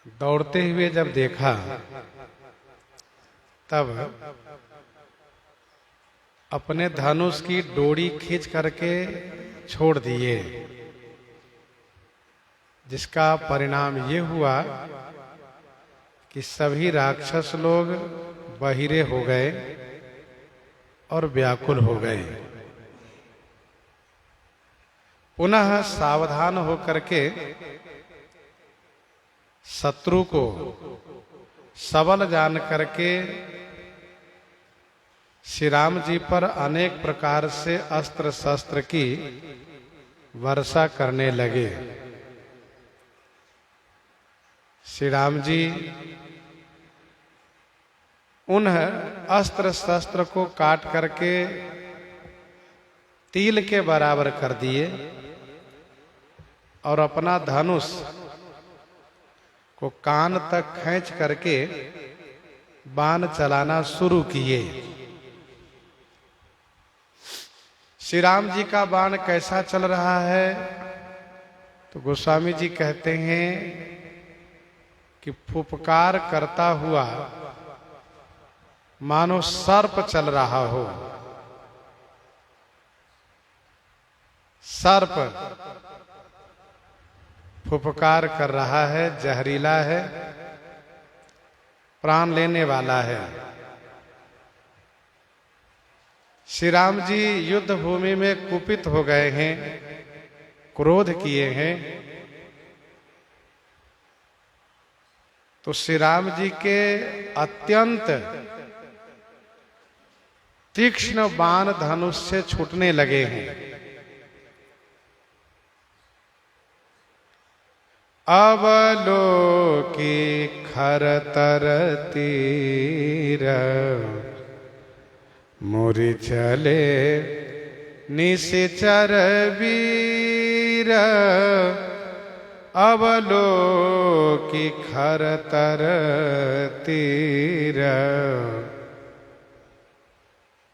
दौड़ते हुए जब देखा तब अपने धनुष की डोरी खींच करके छोड़ दिए, जिसका परिणाम ये हुआ कि सभी राक्षस लोग बहिरे हो गए और व्याकुल हो गए। पुनः सावधान होकर के शत्रु को सबल जान करके श्री राम जी पर अनेक प्रकार से अस्त्र शस्त्र की वर्षा करने लगे। श्री राम जी उन अस्त्र शस्त्र को काट करके तिल के बराबर कर दिए और अपना धनुष को कान तक खींच करके बाण चलाना शुरू किए। श्री राम जी का बाण कैसा चल रहा है तो गोस्वामी जी कहते हैं कि फुफकार करता हुआ मानो सर्प चल रहा हो। सर्प फुफकार कर रहा है, जहरीला है, प्राण लेने वाला है। श्री राम जी युद्ध भूमि में कुपित हो गए हैं, क्रोध किए हैं, तो श्री राम जी के अत्यंत तीक्ष्ण बाण धनुष से छूटने लगे हैं। अवलोकी खरतर तीर मुरि चले निशिचर वीर। अवलोकी खरतर तीर,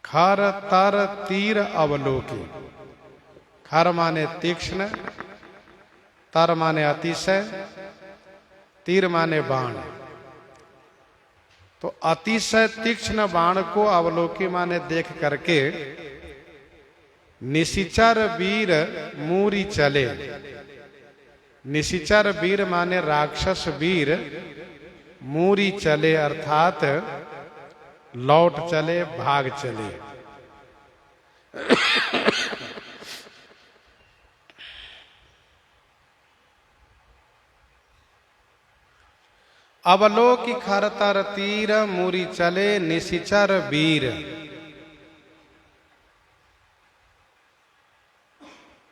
खरतर तीर अवलोकी। खर माने तीक्ष्ण, तर माने अतिशय, तीर माने बाण। तो अतिशय तीक्ष्ण बाण को अवलोकी माने देख करके निशिचर वीर मूरी चले। निशिचर वीर माने राक्षस वीर, मूरी चले अर्थात लौट चले, भाग चले। अवलोकी खरतर तीर मूरी चले निशिचर वीर।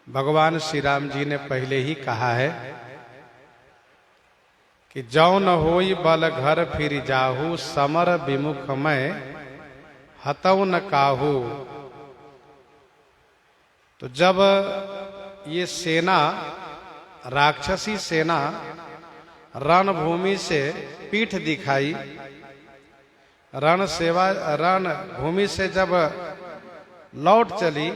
भगवान श्री राम जी ने पहले ही कहा है कि जौ न होई बल घर फिर जाहू, समर विमुख मैं हतौ न काहू। तो जब ये सेना, राक्षसी सेना रणभूमि से पीठ दिखाई, रण भूमि से जब लौट चली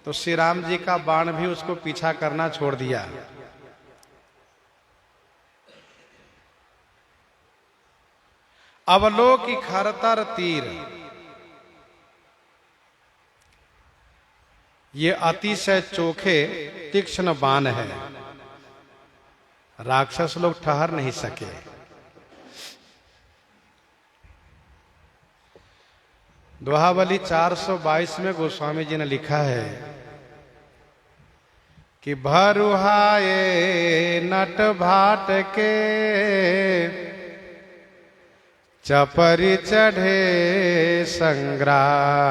तो श्री राम जी का बाण भी उसको पीछा करना छोड़ दिया। अवलोकी खरतर तीर, ये अतिशय चोखे तीक्ष्ण बाण है, राक्षस लोग ठहर नहीं सके। दोहावली 422 में गोस्वामी जी ने लिखा है कि भरुहाए नट भाट के चपरी चढ़े संग्राम।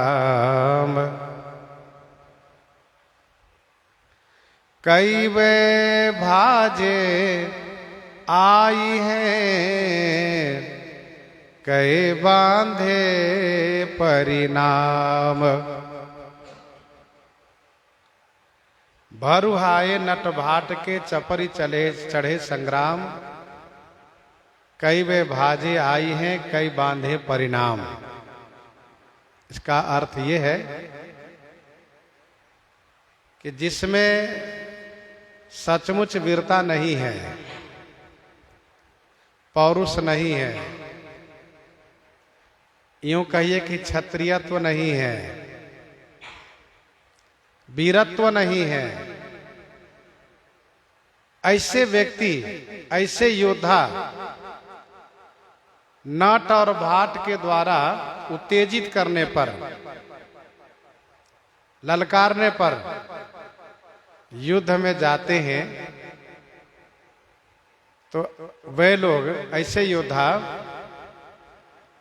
कई वे भाजे आई हैं, कई बांधे परिणाम। भरुहाए नट भाट के चपरी चढ़े संग्राम। कई वे भाजे आई हैं, कई बांधे परिणाम। इसका अर्थ ये है कि जिसमें सचमुच वीरता नहीं है, पौरुष नहीं है, यूं कहिए कि क्षत्रियत्व नहीं है, वीरत्व नहीं है। ऐसे व्यक्ति, ऐसे योद्धा नट और भाट के द्वारा उत्तेजित करने पर, ललकारने पर युद्ध में जाते हैं, तो वे लोग, ऐसे योद्धा,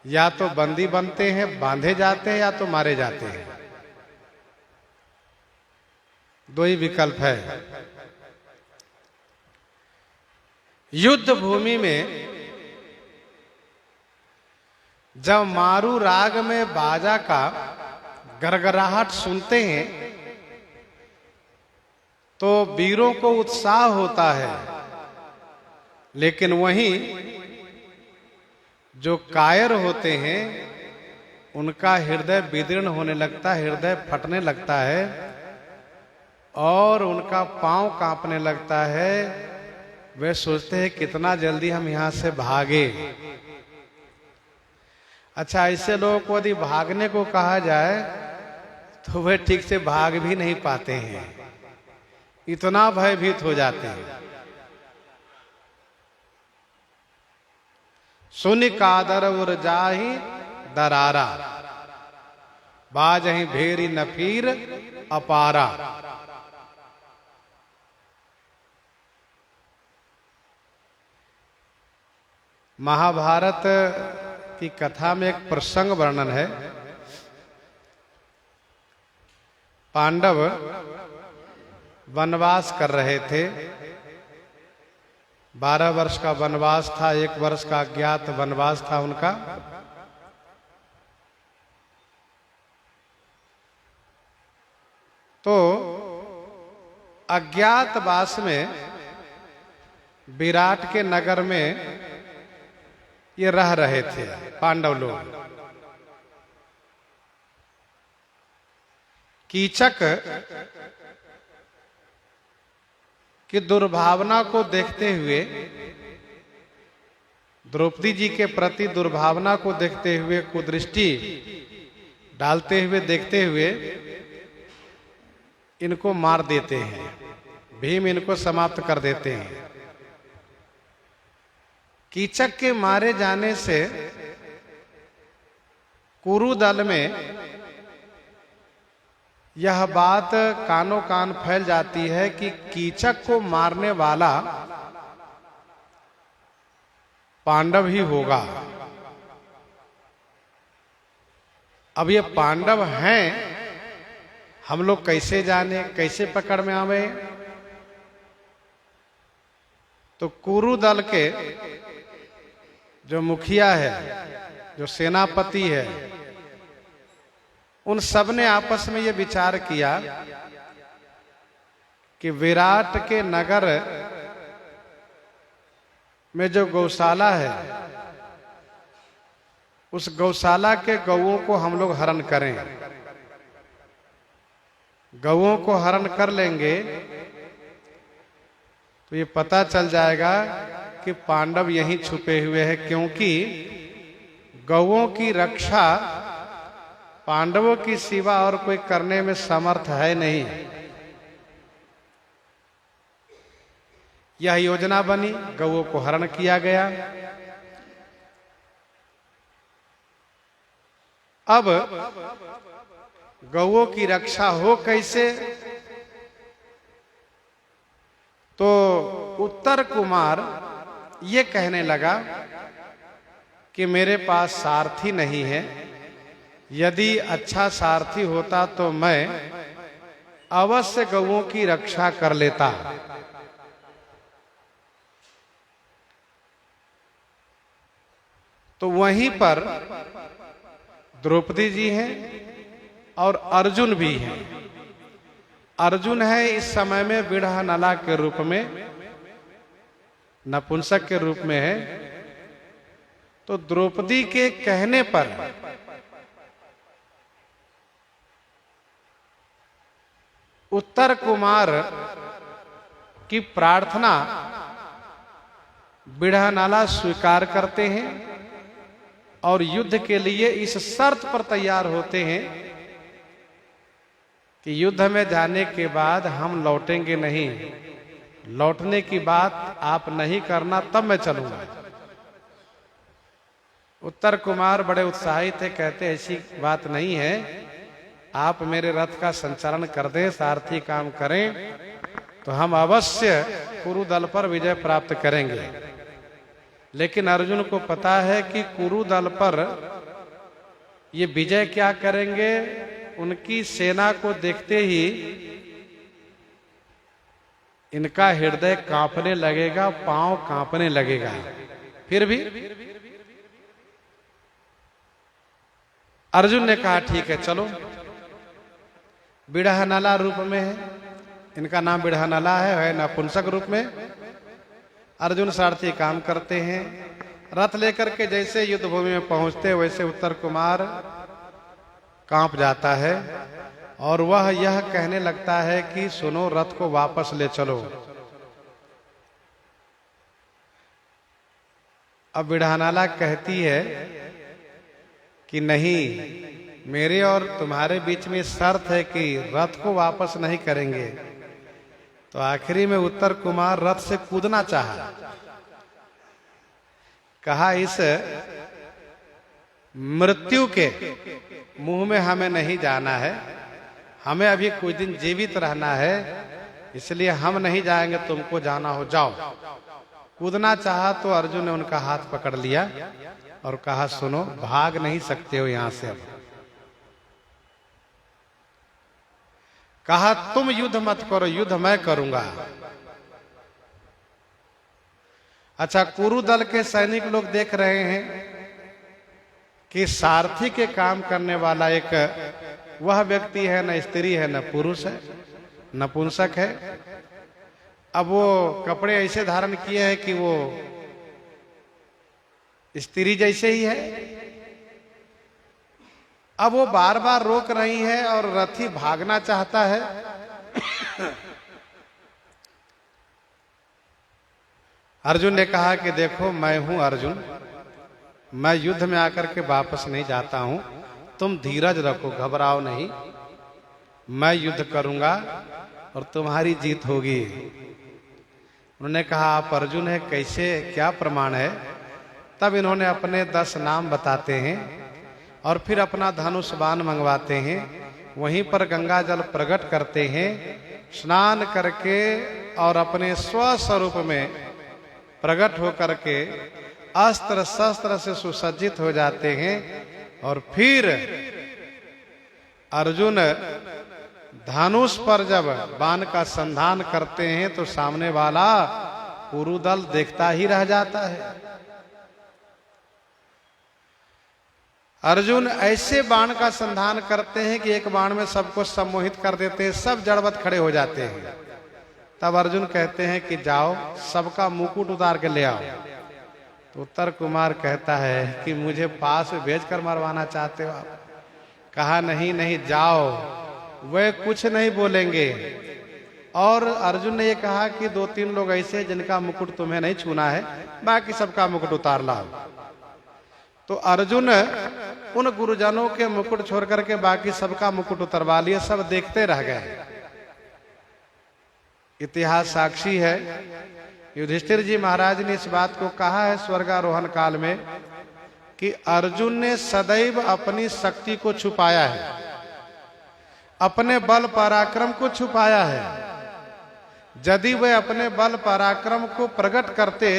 या तो बंदी बनते हैं, बांधे जाते हैं, या तो मारे जाते हैं। दो ही विकल्प है। युद्ध भूमि में जब मारू राग में बाजा का गरगराहट सुनते हैं तो वीरों को उत्साह होता है, लेकिन वहीं जो कायर होते हैं उनका हृदय विदीर्ण होने लगता है, हृदय फटने लगता है और उनका पांव कांपने लगता है। वे सोचते हैं कितना जल्दी हम यहां से भागे। अच्छा, ऐसे लोगों को यदि भागने को कहा जाए तो वे ठीक से भाग भी नहीं पाते हैं, इतना भयभीत हो जाते हैं। सुन कादर उर जाहि दरारा, बाजहि भेरी नफीर अपारा। महाभारत की कथा में एक प्रसंग वर्णन है। पांडव वनवास कर रहे थे। 12 वर्ष का वनवास था, 1 वर्ष का अज्ञात वनवास था उनका। तो अज्ञातवास में विराट के नगर में ये रह रहे थे पांडव लोग। कीचक की दुर्भावना को देखते हुए, द्रौपदी जी के प्रति दुर्भावना को देखते हुए, कुदृष्टि डालते हुए, देखते हुए इनको मार देते हैं। भीम इनको समाप्त कर देते हैं। कीचक के मारे जाने से कुरु दल में यह बात कानों कान फैल जाती है कि कीचक को मारने वाला पांडव ही होगा। अब ये पांडव हैं, हम लोग कैसे जाने, कैसे पकड़ में आवे? तो कुरु दल के जो मुखिया है, जो सेनापति है, उन सब ने आपस में ये विचार किया कि विराट के नगर में जो गौशाला है, उस गौशाला के गौओं को हम लोग हरण करें। गौओं को हरण कर लेंगे तो ये पता चल जाएगा कि पांडव यहीं छुपे हुए हैं, क्योंकि गौओं की रक्षा पांडवों की सिवा और कोई करने में समर्थ है नहीं। यह योजना बनी, गौओं को हरण किया गया। अब गौओं की रक्षा हो कैसे? तो उत्तर कुमार ये कहने लगा कि मेरे पास सारथी नहीं है, यदि अच्छा सारथी होता तो मैं अवश्य गौओं की रक्षा कर लेता। तो वहीं पर द्रौपदी जी हैं और अर्जुन भी हैं। अर्जुन है इस समय में बिरहा नला के रूप में, नपुंसक के रूप में है। तो द्रौपदी के कहने पर उत्तर कुमार की प्रार्थना बिड़हनाला स्वीकार करते हैं और युद्ध के लिए इस शर्त पर तैयार होते हैं कि युद्ध में जाने के बाद हम लौटेंगे नहीं, लौटने की बात आप नहीं करना तब मैं चलूंगा। उत्तर कुमार बड़े उत्साहित थे, कहते ऐसी बात नहीं है, आप मेरे रथ का संचालन कर दें, सारथी काम करें तो हम अवश्य कुरु दल पर विजय प्राप्त करेंगे। लेकिन अर्जुन को पता है कि कुरु दल पर ये विजय क्या करेंगे, उनकी सेना को देखते ही इनका हृदय कांपने लगेगा, पांव कांपने लगेगा। फिर भी अर्जुन ने कहा ठीक है चलो। बिड़हनाला रूप में है, इनका नाम बिड़हनाला है नपुंसक रूप में। अर्जुन सारथी काम करते हैं, रथ लेकर के जैसे युद्ध भूमि में पहुंचते वैसे उत्तर कुमार कांप जाता है और वह यह कहने लगता है कि सुनो, रथ को वापस ले चलो। अब बिड़हनाला कहती है कि नहीं, मेरे और तुम्हारे बीच में शर्त है कि रथ को वापस नहीं करेंगे। तो आखिरी में उत्तर कुमार रथ से कूदना चाहा, कहा इस मृत्यु के मुंह में हमें नहीं जाना है, हमें अभी कुछ दिन जीवित रहना है, इसलिए हम नहीं जाएंगे, तुमको जाना हो जाओ। कूदना चाहा तो अर्जुन ने उनका हाथ पकड़ लिया और कहा सुनो, भाग नहीं सकते हो यहां से। अब कहा तुम युद्ध मत करो, युद्ध मैं करूंगा। अच्छा, कुरु दल के सैनिक लोग देख रहे हैं कि सारथी के काम करने वाला एक वह व्यक्ति है, न स्त्री है न पुरुष है, नपुंसक है। अब वो कपड़े ऐसे धारण किए हैं कि वो स्त्री जैसे ही है। अब वो बार बार रोक रही है और रथी भागना चाहता है। अर्जुन ने कहा कि देखो, मैं हूं अर्जुन, मैं युद्ध में आकर के वापस नहीं जाता हूं, तुम धीरज रखो, घबराओ नहीं, मैं युद्ध करूंगा और तुम्हारी जीत होगी। उन्होंने कहा आप अर्जुन है, कैसे, क्या प्रमाण है? तब इन्होंने अपने 10 नाम बताते हैं और फिर अपना धनुष बाण मंगवाते हैं। वहीं पर गंगा जल प्रकट करते हैं, स्नान करके और अपने स्वस्वरूप में प्रकट होकर के अस्त्र शस्त्र से सुसज्जित हो जाते हैं। और फिर अर्जुन धनुष पर जब बाण का संधान करते हैं तो सामने वाला कुरु दल देखता ही रह जाता है। अर्जुन ऐसे बाण का संधान करते हैं कि एक बाण में सबको सम्मोहित कर देते हैं, सब जड़वत खड़े हो जाते हैं। तब अर्जुन कहते हैं कि जाओ, सबका मुकुट उतार के ले आओ। तो उत्तर कुमार कहता है कि मुझे पास में भेजकर मरवाना चाहते हो आप? कहा नहीं नहीं, जाओ, वे कुछ नहीं बोलेंगे। और अर्जुन ने ये कहा कि 2-3 लोग ऐसे जिनका मुकुट तुम्हें नहीं छूना है, बाकी सबका मुकुट उतार लाओ। तो अर्जुन उन गुरुजनों के मुकुट छोड़ करके बाकी सबका मुकुट उतरवा लिए, सब देखते रह गए। इतिहास साक्षी है, युधिष्ठिर जी महाराज ने इस बात को कहा है स्वर्गारोहण काल में कि अर्जुन ने सदैव अपनी शक्ति को छुपाया है, अपने बल पराक्रम को छुपाया है। यदि वे अपने बल पराक्रम को प्रकट करते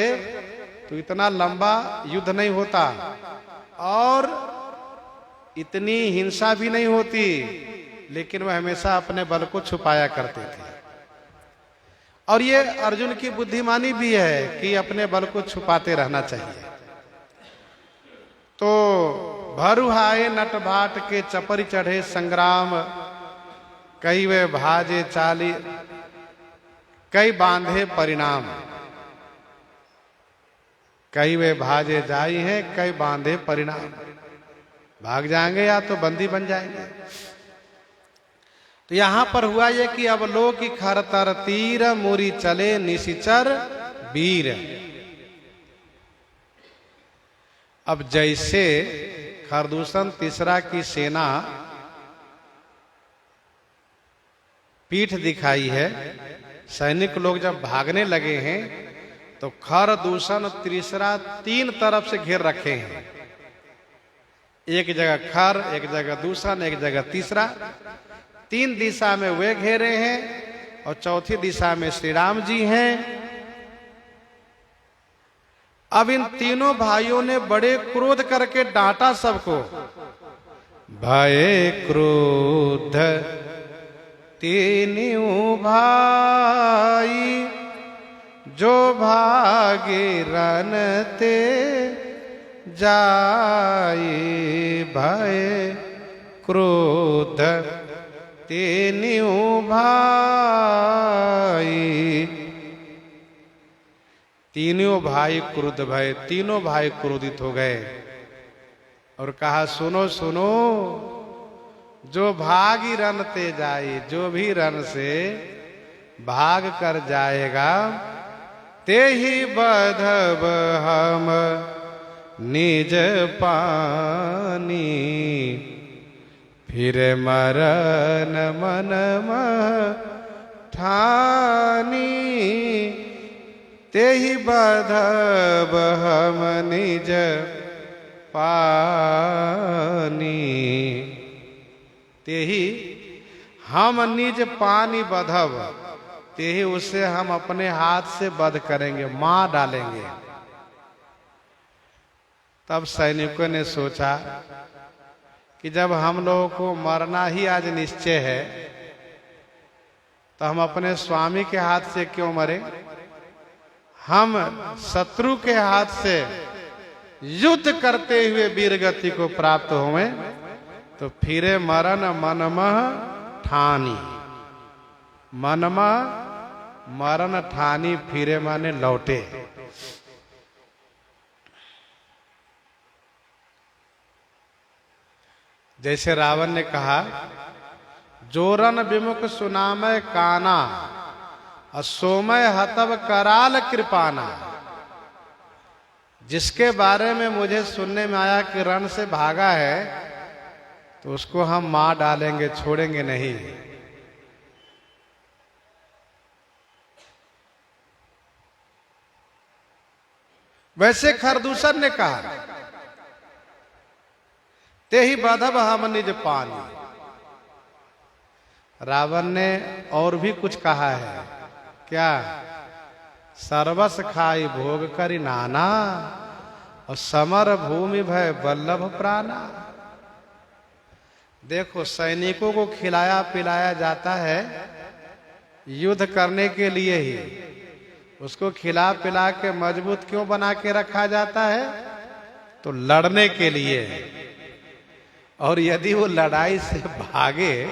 तो इतना लंबा युद्ध नहीं होता और इतनी हिंसा भी नहीं होती, लेकिन वह हमेशा अपने बल को छुपाया करते थे। और ये अर्जुन की बुद्धिमानी भी है कि अपने बल को छुपाते रहना चाहिए। तो भरुहाए नट भाट के चपरी चढ़े संग्राम, कई वे भाजे चाली कई बांधे परिणाम। कई वे भाजे जाई हैं, कई बांधे परिणाम। भाग जाएंगे या तो बंदी बन जाएंगे। तो यहां पर हुआ ये कि अब लोग की खरतर तीर मुरी चले निशिचर वीर। अब जैसे खरदूषण तीसरा की सेना पीठ दिखाई है, सैनिक लोग जब भागने लगे हैं तो खरदूषण तीसरा तीन तरफ से घेर रखे हैं। एक जगह खर, एक जगह दूषण, एक जगह तीसरा, तीन दिशा में वे घेरे हैं और चौथी दिशा में श्री राम जी हैं। अब इन तीनों भाइयों ने बड़े क्रोध करके डांटा सबको। भय क्रोध तीनों भाई, जो भागे रनते जाई। भय क्रोध तीनों भाई। तीनों भाई क्रुद्ध भय, तीनों भाई क्रोधित हो गए और कहा सुनो सुनो, जो भागी रनते जाए, जो भी रन से भाग कर जाएगा, ते ही बधब हम निज पानी। फिर मरन मन ठानी, ते ही बधब हम निज पानी। ते ही हम निज पानी बधब, ते ही उसे हम अपने हाथ से वध करेंगे, मार डालेंगे। तब सैनिकों ने सोचा कि जब हम लोगों को मरना ही आज निश्चय है तो हम अपने स्वामी के हाथ से क्यों मरे, हम शत्रु के हाथ से युद्ध करते हुए वीरगति को प्राप्त होवें। तो फिरे मरण मनमह ठानी, मनमह मरण ठानी, फिरे माने लौटे। जैसे रावण ने कहा, जोरन विमुख सुनामय काना, असोमय हतब कराल कृपाना। जिसके बारे में मुझे सुनने में आया कि रण से भागा है तो उसको हम मार डालेंगे, छोड़ेंगे नहीं। वैसे खरदूषण ने कहा, ते ही बधब हम निज पानी। रावण ने और भी कुछ कहा है, क्या? सर्वस खाई भोग करी नाना, और समर भूमि भय बल्लभ प्राणा। देखो, सैनिकों को खिलाया पिलाया जाता है युद्ध करने के लिए ही, उसको खिला पिला के मजबूत क्यों बना के रखा जाता है? तो लड़ने के लिए। और यदि वो लड़ाई से भागे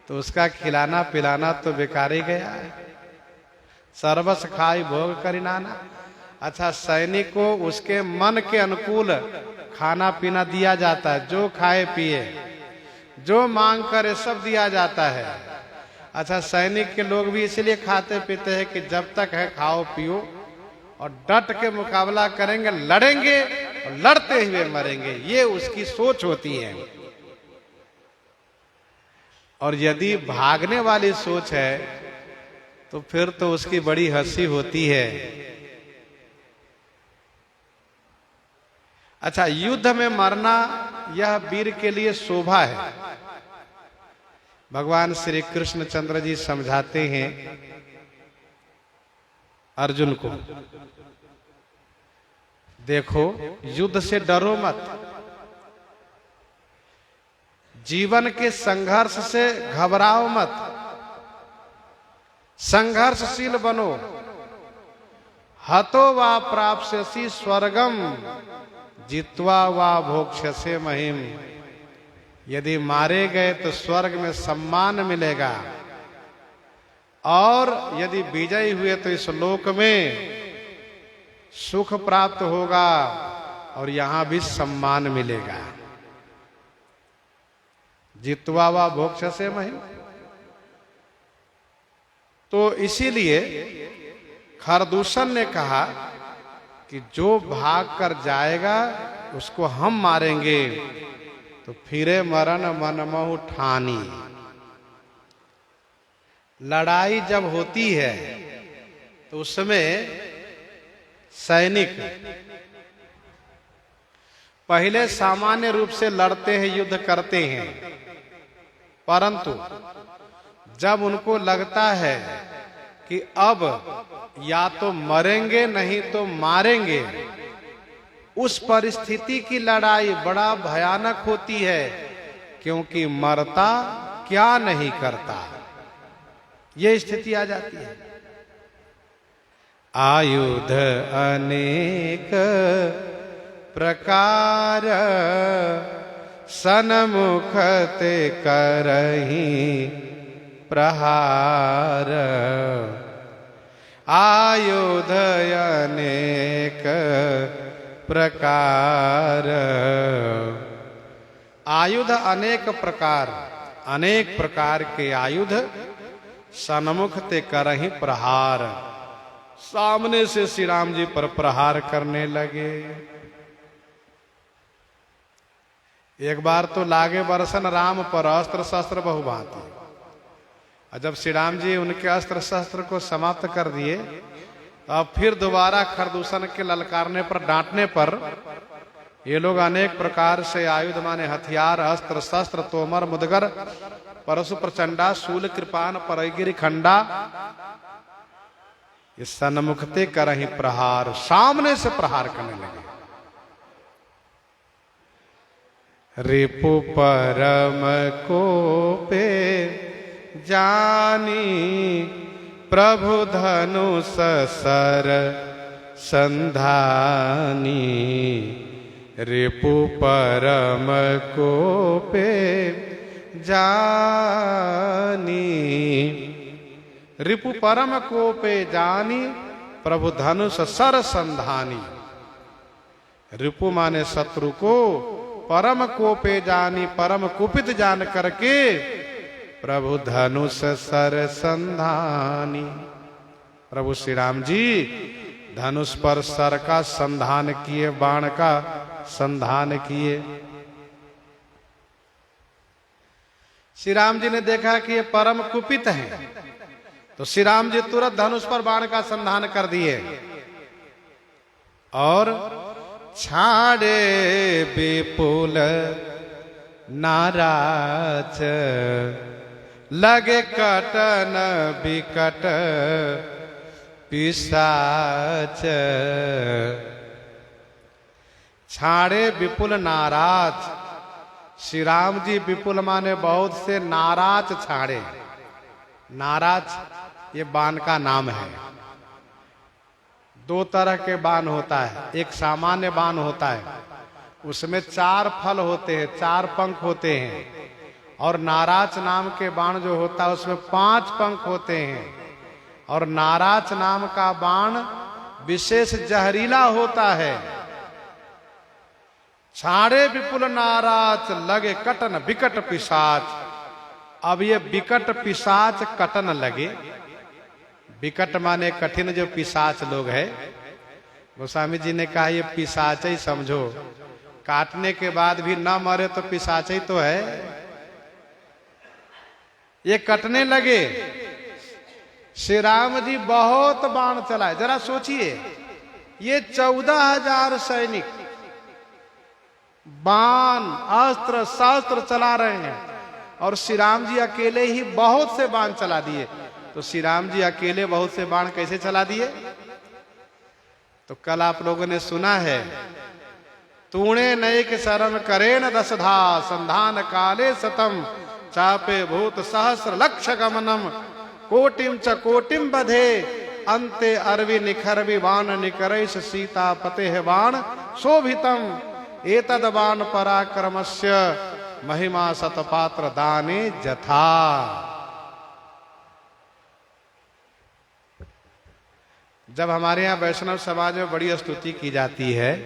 तो उसका खिलाना पिलाना तो बेकार ही गया है। सर्वस खाई भोग करी नाना। अच्छा, सैनिक को उसके मन के अनुकूल खाना पीना दिया जाता है, जो खाए पिए, जो मांग करे सब दिया जाता है। अच्छा, सैनिक के लोग भी इसलिए खाते पीते हैं कि जब तक है खाओ पियो और डट के मुकाबला करेंगे, लड़ेंगे और लड़ते हुए मरेंगे, ये उसकी सोच होती है। और यदि भागने वाली सोच है तो फिर तो उसकी बड़ी हंसी होती है। अच्छा, युद्ध में मरना यह वीर के लिए शोभा है। भगवान श्री कृष्ण चंद्र जी समझाते हैं अर्जुन को, देखो युद्ध से डरो मत, जीवन के संघर्ष से घबराओ मत, संघर्षशील बनो। हतो वा प्राप्स्यसि स्वर्गम, जित्वा वा भोक्ष्यसे महिम। यदि मारे गए तो स्वर्ग में सम्मान मिलेगा, और यदि विजयी हुए तो इस लोक में सुख प्राप्त होगा और यहां भी सम्मान मिलेगा। जित्वा वा भोक्ष्यसे महिम। तो इसीलिए खरदूषण ने कहा कि जो भाग कर जाएगा उसको हम मारेंगे। तो फिरे मरण मनमहु ठानी। लड़ाई जब होती है तो उसमें सैनिक पहले सामान्य रूप से लड़ते हैं, युद्ध करते हैं, परंतु जब उनको लगता है कि अब या तो मरेंगे नहीं तो मारेंगे, उस परिस्थिति की लड़ाई बड़ा भयानक होती है, क्योंकि मरता क्या नहीं करता, ये स्थिति आ जाती है। आयुध अनेक प्रकार सन्मुख ते करहीं प्रहार। आयुध अनेक प्रकार। आयुध अनेक प्रकार, अनेक प्रकार के आयुध सन्मुख ते करहीं प्रहार। सामने से श्री राम जी पर प्रहार करने लगे। एक बार तो लागे बरसन राम पर अस्त्र शस्त्र बहुभांति। और जब श्री राम जी उनके अस्त्र शस्त्र को समाप्त कर दिए, अब फिर दोबारा खरदूषण के ललकारने पर, डांटने पर ये लोग अनेक प्रकार से आयुध माने हथियार, अस्त्र शस्त्र, तोमर, मुदगर, परशु प्रचंडा, शूल, कृपान, परगिरी खंडा, इस सन्मुखते करहीं प्रहार, सामने से प्रहार करने लगे। रिपु परम कोपे जानी प्रभु धनुष सर संधानी। रिपु परम कोपे जानी। रिपु परम कोपे जानी प्रभु धनुष सर संधानी। रिपु माने शत्रु को, परम कोपे जानी परम कुपित जान करके प्रभु धनुष सर संधानी। प्रभु श्री राम जी धनुष पर सर का संधान किए, बाण का संधान किए। श्री राम जी ने देखा कि ये परम कुपित हैं, तो श्री राम जी तुरंत धनुष पर बाण का संधान कर दिए और छाड़े विपुल नाराज लगे कटन विकट पिशाच। छाड़े विपुल नाराज। श्री राम जी विपुल माने बहुत से, नाराज छाड़े। नाराज ये बाण का नाम है। दो तरह के बाण होता है, एक सामान्य बाण होता है, उसमें 4 फल होते हैं, 4 पंख होते हैं, और नाराज नाम के बाण जो होता है उसमें 5 पंख होते हैं। और नाराज नाम का बाण विशेष जहरीला होता है। छाड़े विपुल नाराज लगे कटन विकट पिशाच। अब ये विकट पिशाच कटन लगे। विकट माने कठिन, जो पिशाच लोग है, गोस्वामी जी ने कहा ये पिशाच ही समझो, काटने के बाद भी न मरे तो पिशाच ही तो है। ये कटने लगे। श्री राम जी बहुत बाण चलाए। जरा सोचिए, ये 14,000 सैनिक बाण, अस्त्र शस्त्र चला रहे हैं, और श्री राम जी अकेले ही बहुत से बाण चला दिए। तो श्री राम जी अकेले बहुत से बाण कैसे चला दिए? तो कल आप लोगों ने सुना है, तूणे नैक शरण करे न दशधा संधान काले सतम चापे भूत सहस्र लक्ष्य गमनम कोटिम च कोटिम बधे अंते अरवि निखरवि बाण निकरैष सीता पते बाण शोभितम एतद बाण पराक्रमस्य महिमा शतपात्र दाने जथा। जब हमारे यहाँ वैष्णव समाज में बड़ी स्तुति की जाती है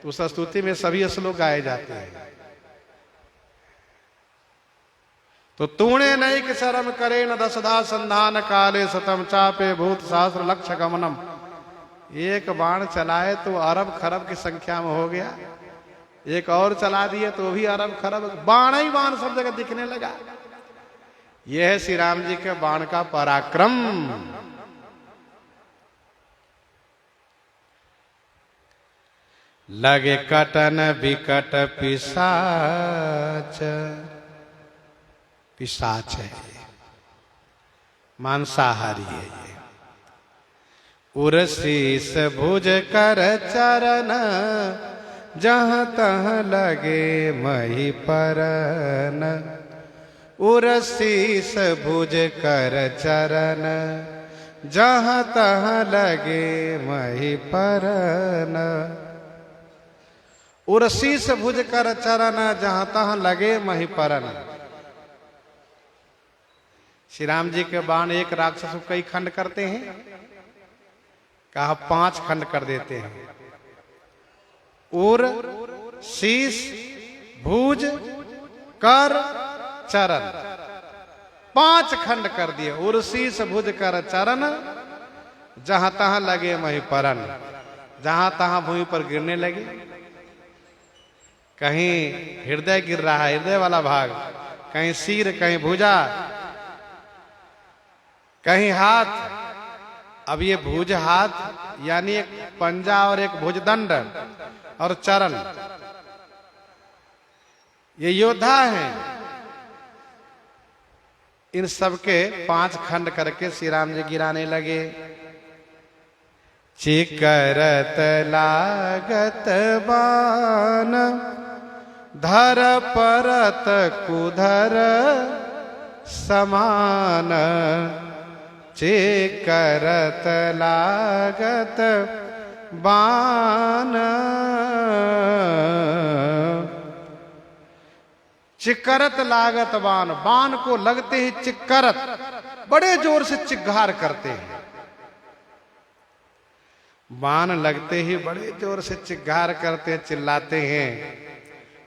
तो उस स्तुति में सभी श्लोक गाए जाते हैं। तो तूणे नैक शरम करे न दशधा संधान काले सतम चापे भूत सहस्र लक्ष्य गमनम। एक बाण चलाए तो अरब खरब की संख्या में हो गया, एक और चला दिए तो भी अरब खरब, बाण ही बाण सब जगह दिखने लगा। यह है श्री राम जी के बाण का पराक्रम। लगे कटन विकट पिशाच, पिशाच है ये, मांसाहारी है ये। उर्शीस भुज कर चरण, जहाँ तहाँ लगे मही परन। उर्शीस भुज कर चरण, जहाँ तहाँ लगे मही परन। उर्शीस भुज कर चरण, जहाँ तहाँ लगे मही परन। श्री राम जी के बाण एक राक्षस को कई खंड करते हैं, कहा 5 खंड कर देते हैं। उर शीस भुज कर चरण, 5 खंड कर दिए। उर शीस भुज कर चरण, जहां तहां लगे मही परन, जहां तहां भूमि पर गिरने लगे। कहीं हृदय गिर रहा है, हृदय वाला भाग, कहीं सिर, कहीं भुजा, कहीं हाथ। अब ये भुज हाथ यानी एक पंजा और एक भुजदंड और चरण, ये योद्धा हैं। इन सबके 5 खंड करके श्री राम जी गिराने लगे। चिकरत लागत बान, धर परत कुधर समान। चिकरत लागत बान, चिकरत लागत बान, बान को लगते ही चिकरत, बड़े जोर से चिक्कार करते हैं। बान लगते ही बड़े जोर से चिक्कार करते हैं, चिल्लाते हैं।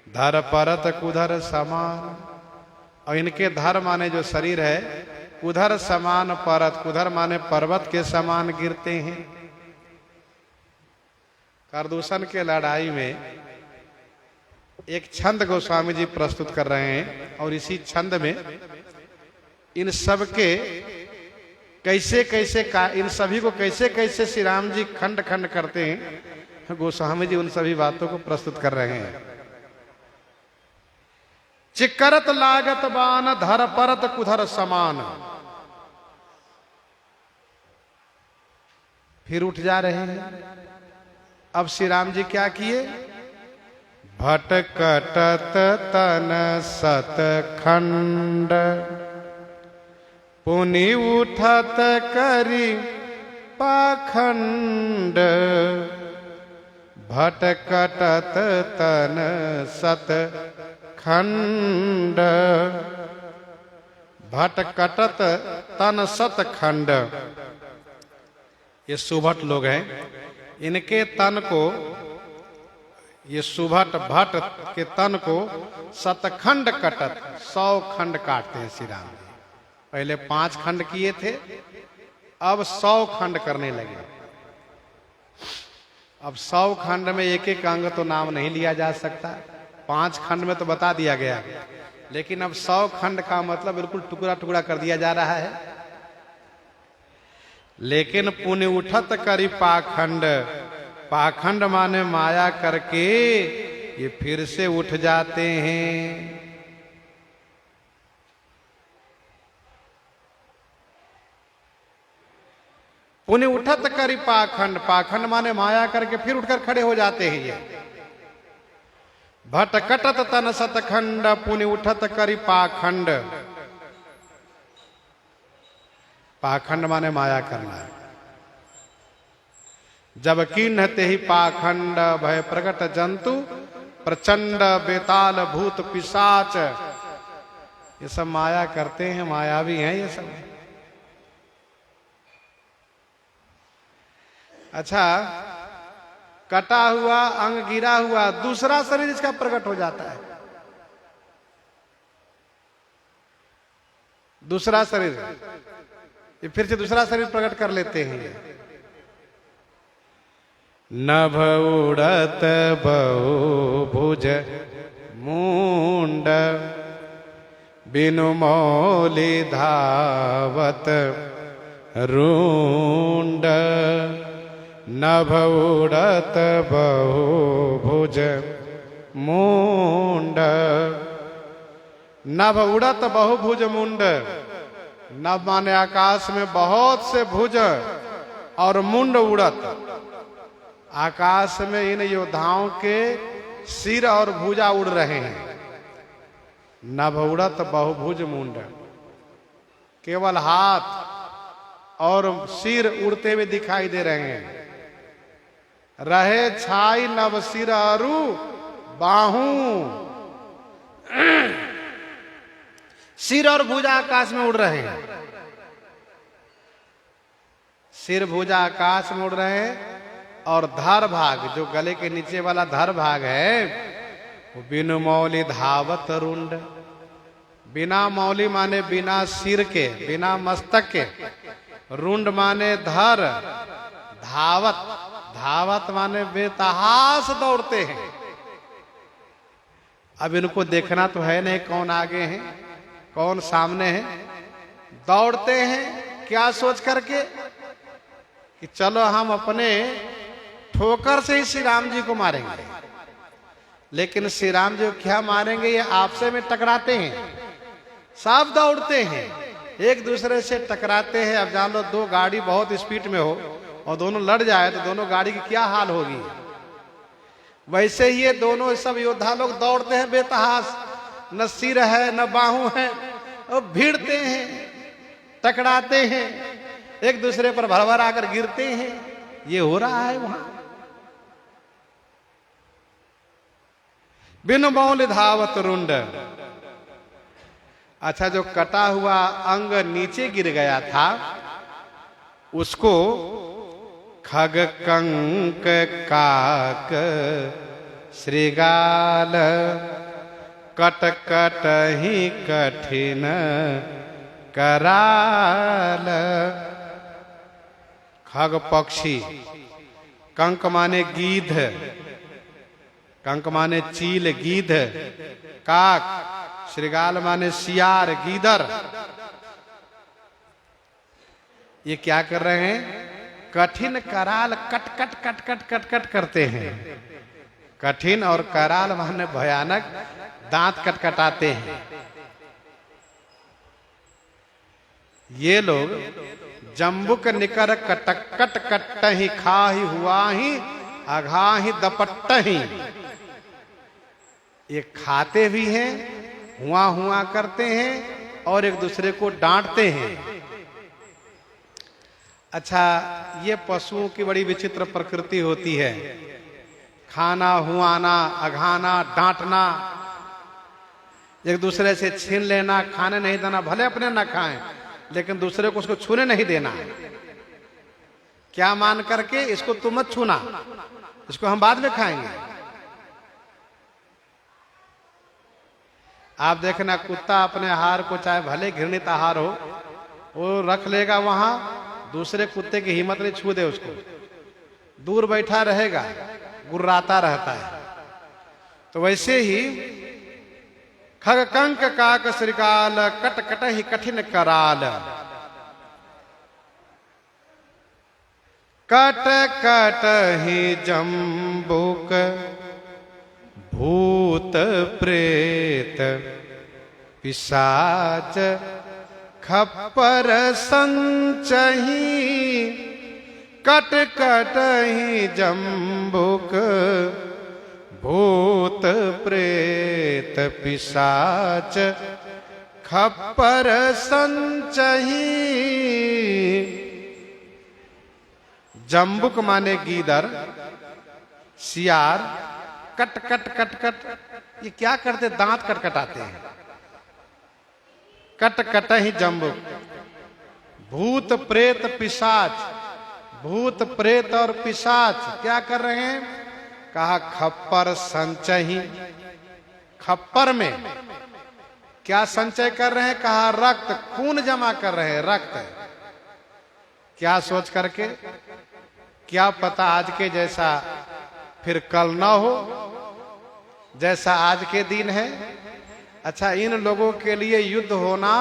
धर परत कुधर समान, और इनके धर माने जो शरीर है, कुधर समान परत, कुधर माने पर्वत के समान गिरते हैं। करदूषण के लड़ाई में एक छंद गोस्वामी जी प्रस्तुत कर रहे हैं, और इसी छंद में इन सब के कैसे कैसे इन सभी को कैसे कैसे श्री राम जी खंड खंड करते हैं, गोस्वामी जी उन सभी बातों को प्रस्तुत कर रहे हैं। चिकरत लागत बान, धर परत कुधर समान। फिर उठ जा रहे हैं। अब श्री राम जी क्या किए? भटकटत तन सत खंड, पुनि उठत करी पाखंड। भटकटत तन सत खंड, भटकटत तन सत खंड। ये सुभट लोग हैं, इनके तन को, ये सुभट भट के तन को सतखंड कटत, 100 खंड काटते हैं श्री राम जी। पहले 5 खंड किए थे, अब 100 खंड करने लगे। अब 100 खंड में एक एक अंग तो नाम नहीं लिया जा सकता, 5 खंड में तो बता दिया गया, लेकिन अब 100 खंड का मतलब बिल्कुल टुकड़ा टुकड़ा कर दिया जा रहा है। लेकिन पुण्य उठत करी पाखंड, पाखंड माने माया करके ये फिर से उठ जाते हैं। पुण्य उठत करी पाखंड, पाखंड माने माया करके फिर उठकर खड़े हो जाते हैं ये। भटकटत तन सतखंड, पुण्य उठत करी पाखंड। पाखंड माने माया करना है। जब किन्हते ही पाखंड, भय प्रकट जंतु प्रचंड बेताल भूत पिशाच। ये सब माया करते हैं, मायावी हैं ये सब। अच्छा, कटा हुआ अंग गिरा हुआ दूसरा शरीर इसका प्रकट हो जाता है। दूसरा शरीर, ये फिर से दूसरा शरीर प्रकट कर लेते हैं। नभ उड़त बहुभुज मुंड, बिनु मौलि धावत रुंड। नभ उड़त बहुभुज मुंड, नभ उड़त बहुभुज मुंड। नभ माने आकाश में बहुत से भुज और मुंड उड़त। आकाश में इन योद्धाओं के सिर और भुजा उड़ रहे हैं। नभ उड़त बहुभुज मुंड, केवल हाथ और सिर उड़ते हुए दिखाई दे रहे हैं। रहे छाई नभ सिर अरु बाहू, सिर और भुजा आकाश में उड़ रहे हैं। सिर भुजा आकाश में उड़ रहे हैं और धर भाग, जो गले के नीचे वाला धर भाग है, वो बिनु मौलि धावत रुंड। बिना मौली माने बिना सिर के, बिना मस्तक के। रुंड माने धर। धावत, धावत माने बेतहास दौड़ते हैं। अब इनको देखना तो है नहीं कौन आगे हैं कौन सामने है। दौड़ते हैं क्या सोच करके कि चलो हम अपने ठोकर से ही श्री राम जी को मारेंगे। लेकिन श्री राम जी को क्या मारेंगे, ये आपसे में टकराते हैं। सब दौड़ते हैं, एक दूसरे से टकराते हैं। अब जान लो दो गाड़ी बहुत स्पीड में हो और दोनों लड़ जाए तो दोनों गाड़ी की क्या हाल होगी। वैसे ही ये दोनों सब योद्धा लोग दौड़ते हैं बेतहास। न सिर है न बाहू है, और भिड़ते हैं, टकराते हैं, एक दूसरे पर भरभर आकर गिरते हैं। ये हो रहा है वहां। बिनु मौलि धावत रुंड। अच्छा, जो कटा हुआ अंग नीचे गिर गया था उसको खग कंक काक श्रृगाल, कट कट ही कठिन कराल। खग पक्षी, कंक माने गीध, कंक माने चील गीध, काक श्रृगाल माने सियार गीदर। ये क्या कर रहे हैं, कठिन कराल cut cut cut cut cut cut करते हैं। कठिन और कराल माने भयानक, दांत कटकटाते हैं। ये लोग जम्बुक निकर कटक कट कट ही खाही हुआ ही अघाही दपट्ट ही। ये खाते भी हैं, हुआ हुआ करते हैं और एक दूसरे को डांटते हैं। अच्छा, ये पशुओं की बड़ी विचित्र प्रकृति होती है। खाना, हुआना, अघाना, डांटना, एक दूसरे से छीन लेना, खाने नहीं देना। भले अपने ना खाएं लेकिन दूसरे को उसको छूने नहीं देना। क्या मान करके, इसको तुम मत छूना, इसको हम बाद में खाएंगे। आप देखना कुत्ता अपने आहार को, चाहे भले घृणित आहार हो, वो रख लेगा वहां, दूसरे कुत्ते की हिम्मत नहीं छू दे उसको, दूर बैठा रहेगा, गुर्राता रहता है। तो वैसे ही खग कंक काक श्रृगाल, कट कट ही कठिन कराल। कट कट ही जम्बुक भूत प्रेत पिशाच, खप्पर संचही कट कट ही जम्बुक भूत प्रेत पिशाच, खप्पर संचही। जम्बुक माने गीदर, सियार, कट कट कट कट। ये क्या करते, दांत कटकटाते हैं। कट कट ही जम्बुक, भूत प्रेत पिशाच। भूत प्रेत और पिशाच क्या कर रहे हैं, कहा खप्पर संचही। खप्पर में क्या संचय कर रहे हैं, कहा रक्त, खून जमा कर रहे हैं, रक्त। क्या सोच करके क्या पता आज के जैसा फिर कल ना हो, जैसा आज के दिन है। अच्छा, इन लोगों के लिए युद्ध होना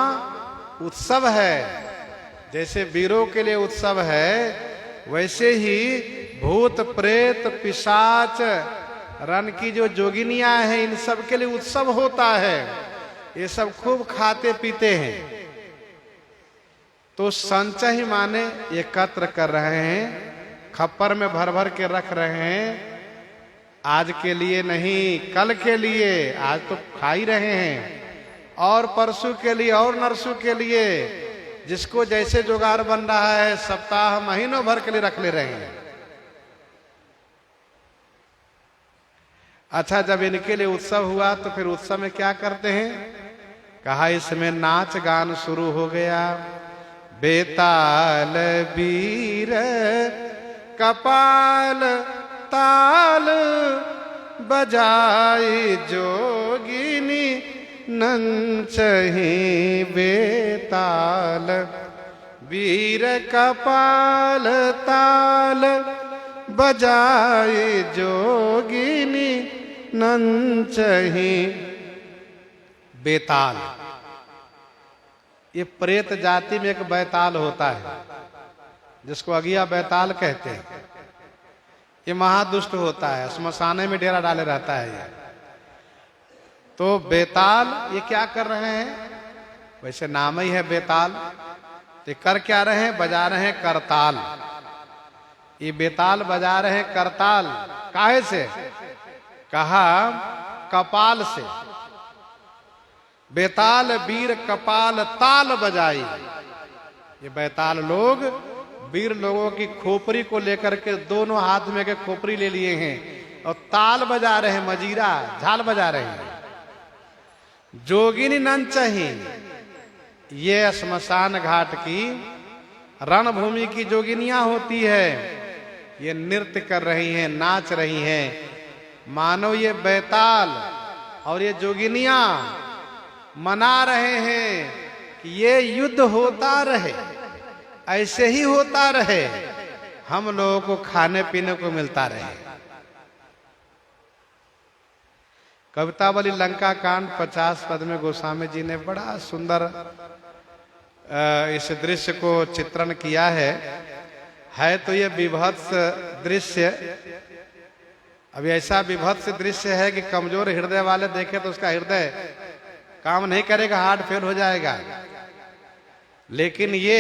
उत्सव है। जैसे वीरों के लिए उत्सव है, वैसे ही भूत प्रेत पिशाच रण की जो जोगिनियां हैं, इन सब के लिए उत्सव होता है। ये सब खूब खाते पीते हैं। तो संचय माने एकत्र कर रहे हैं, खप्पर में भर भर के रख रहे हैं। आज के लिए नहीं, कल के लिए। आज तो खा ही रहे हैं, और परसों के लिए और नरसों के लिए। जिसको जैसे जुगाड़ बन रहा है, सप्ताह महीनों भर के लिए रख ले रहे हैं। अच्छा, जब इनके लिए उत्सव हुआ तो फिर उत्सव में क्या करते हैं? कहा इसमें नाच गान शुरू हो गया। बेताल वीर कपाल ताल बजाई जोगिनी नंचही बेताल वीर कपाल ताल बजाई जोगिनी नंचही बेताल। ये प्रेत जाति में एक बैताल होता है, जिसको अगिया बैताल कहते हैं। ये महादुष्ट होता है, श्मशाने में डेरा डाले रहता है ये। तो बेताल ये क्या कर रहे हैं? वैसे नाम ही है बेताल। तो कर क्या रहे हैं? बजा रहे हैं करताल। ये बेताल बजा रहे हैं करताल। काहे से? कहा कपाल से। बेताल वीर कपाल ताल बजाई। ये बेताल लोग वीर लोगों की खोपड़ी को लेकर के दोनों हाथ में के खोपड़ी ले लिए हैं और ताल बजा रहे हैं, मजीरा झाल बजा रहे हैं। जोगिनी नंचही, ये श्मशान घाट की रणभूमि की जोगिनियां होती है। ये नृत्य कर रही हैं, नाच रही हैं। मानो ये बैताल और ये जोगिनियां मना रहे हैं कि ये युद्ध होता रहे, ऐसे ही होता रहे, हम लोगों को खाने पीने को मिलता रहे। कवितावली लंका कांड 50 पद में गोस्वामी जी ने बड़ा सुंदर इस दृश्य को चित्रण किया है तो ये विभत्स दृश्य। अभी ऐसा विभत्स दृश्य है कि कमजोर हृदय वाले देखे तो उसका हृदय काम नहीं करेगा, हार्ट फेल हो जाएगा। लेकिन ये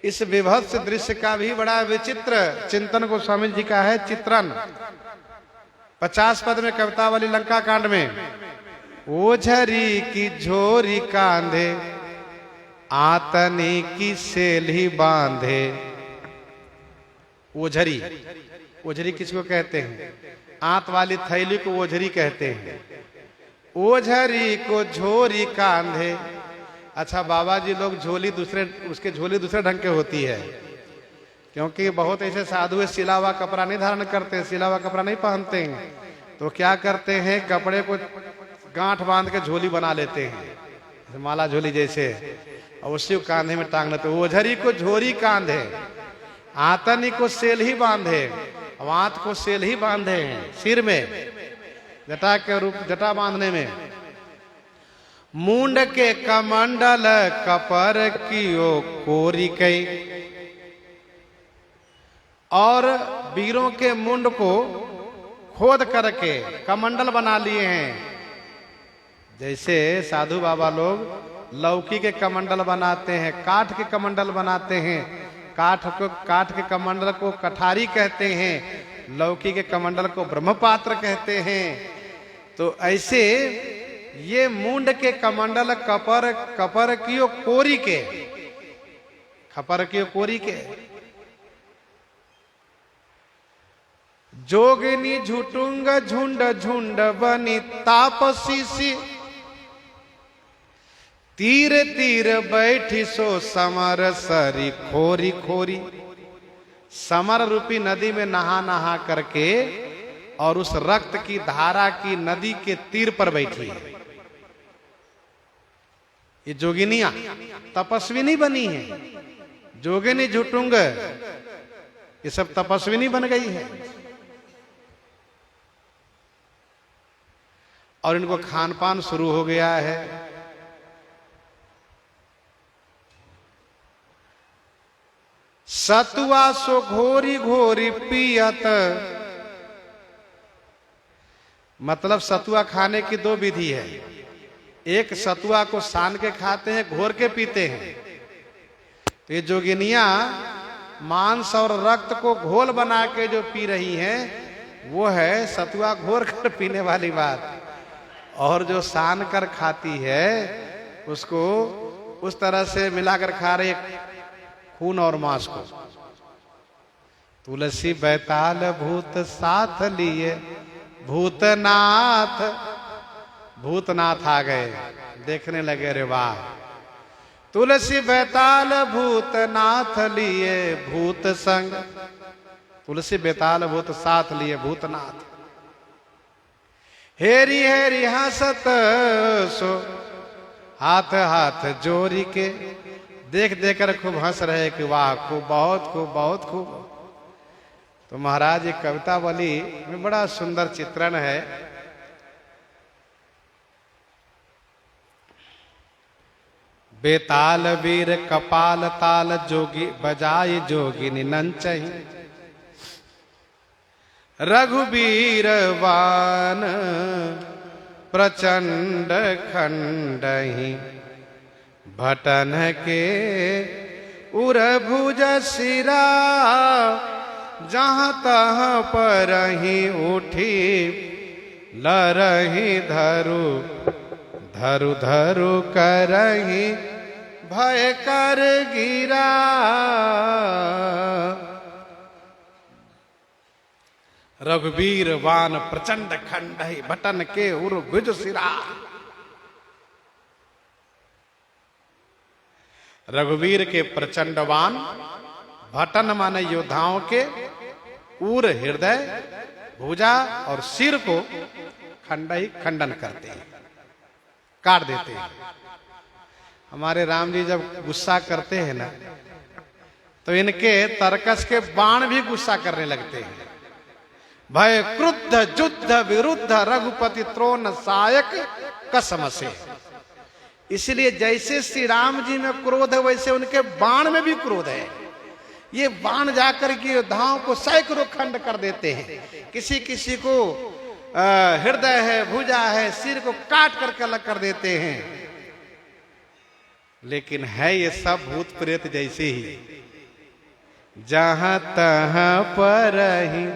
इस विभत्स दृश्य का भी बड़ा विचित्र चिंतन गोस्वामी जी का है चित्रण। 50 पद में कवितावली लंका कांड में, ओझरी की झोरी कांधे आतनी की सेली बांधे। ओझरी, ओझरी किसको कहते हैं? आंत वाली थैली को ओझरी कहते हैं। ओझरी को झोरी कांधे। अच्छा, बाबा जी लोग झोली दूसरे, उसके झोली दूसरे ढंग के होती है, क्योंकि बहुत ऐसे साधु सिला हुआ कपड़ा नहीं धारण करते, सिला हुआ कपड़ा नहीं पहनते हैं। तो क्या करते हैं? कपड़े को गांठ बांध के झोली बना लेते हैं, माला झोली जैसे, और उसी को कांधे में टांग लेते। ओझरी को झोरी कांधे, आतनी को सेल ही बांधे। आंत को सेल ही बांधे हैं सिर में, जटा के रूप, जटा बांधने में। मुंड के कमंडल कपर कियो कोरी कई। और वीरों के मुंड को खोद करके कमंडल बना लिए हैं। जैसे साधु बाबा लोग लौकी के कमंडल बनाते हैं, काठ के कमंडल बनाते हैं। काठ के कमंडल को कठारी कहते हैं, लौकी के कमंडल को ब्रह्मपात्र कहते हैं। तो ऐसे ये मुंड के कमंडल कपर कियो कोरी के, खपर कियो कोरी के। जोगिनी झुटुंग झुंड झुंड बनी तापसी सी। तीर तीर बैठी सो समर सरी खोरी खोरी। समर रूपी नदी में नहा नहा करके और उस रक्त की धारा की नदी के तीर पर बैठी है। ये जोगिनियां तपस्विनी बनी है। जोगिनी झुटुंग ये सब तपस्विनी बन गई है। और इनको खान पान शुरू हो गया है। सतुआ सो घोरी घोरी पियत, मतलब सतुआ खाने की दो विधि है। एक सतुआ को सान के खाते हैं, घोर के पीते हैं। तो ये जोगिनियां मांस और रक्त को घोल बना के जो पी रही हैं, वो है सतुआ घोर कर पीने वाली बात। और जो सान कर खाती है, उसको उस तरह से मिलाकर खा रहे खून और मांस को। तुलसी बैताल भूत साथ लिए, भूतनाथ, भूतनाथ आ गए, देखने लगे रे वाह। तुलसी बैताल भूतनाथ लिए भूत संग, तुलसी बैताल भूत साथ लिए भूतनाथ। हेरी हेरी हंसत सो हाथ हाथ जोड़ी के, देख देख कर खूब हंस रहे कि वाह खूब, बहुत खूब, बहुत खूब। तो महाराज एक कविता बोली में बड़ा सुंदर चित्रण है। बेताल वीर कपाल ताल जोगी बजाई जोगिनी नंचही, रघुबीर वान प्रचंड खंडही, भटन के उर भुज सिरा, जहाँ तहाँ पर ही उठी लरही धरु, धरु धरु करही भय कर गिरा। रघुवीर वान प्रचंड खंडही, भटन के उर भुज सिरा। रघुवीर के प्रचंडवान, भटन माने योद्धाओं के, उर हृदय, भुजा और सिर को खंडही खंडन करते हैं, काट देते हैं। हमारे राम जी जब गुस्सा करते हैं ना, तो इनके तरकस के बाण भी गुस्सा करने लगते हैं। भय क्रुद्ध युद्ध विरुद्ध रघुपति त्रोण सायक कसम से। इसलिए जैसे श्री राम जी में क्रोध है, वैसे उनके बाण में भी क्रोध है। ये बाण जाकर के योद्धाओं को सैकड़ों खंड कर देते हैं। किसी किसी को हृदय है, भुजा है, सिर को काट करके अलग कर देते हैं। लेकिन है ये सब भूत प्रेत जैसे ही, जहां तहां पर ही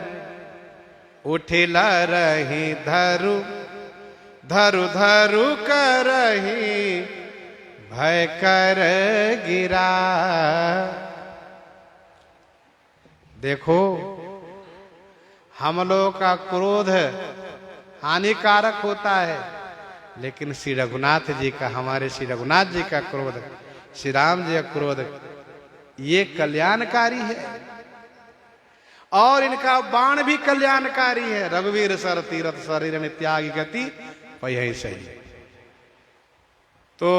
उठिला रही धरु, धरु धरु करही भय कर गिरा। देखो, हम लोग का क्रोध हानिकारक होता है, लेकिन श्री रघुनाथ जी का, हमारे श्री रघुनाथ जी का क्रोध, श्री राम जी का क्रोध, ये कल्याणकारी है। और इनका बाण भी कल्याणकारी है। रघुवीर सर तीरथ शरीर में त्यागी गति यही सही। तो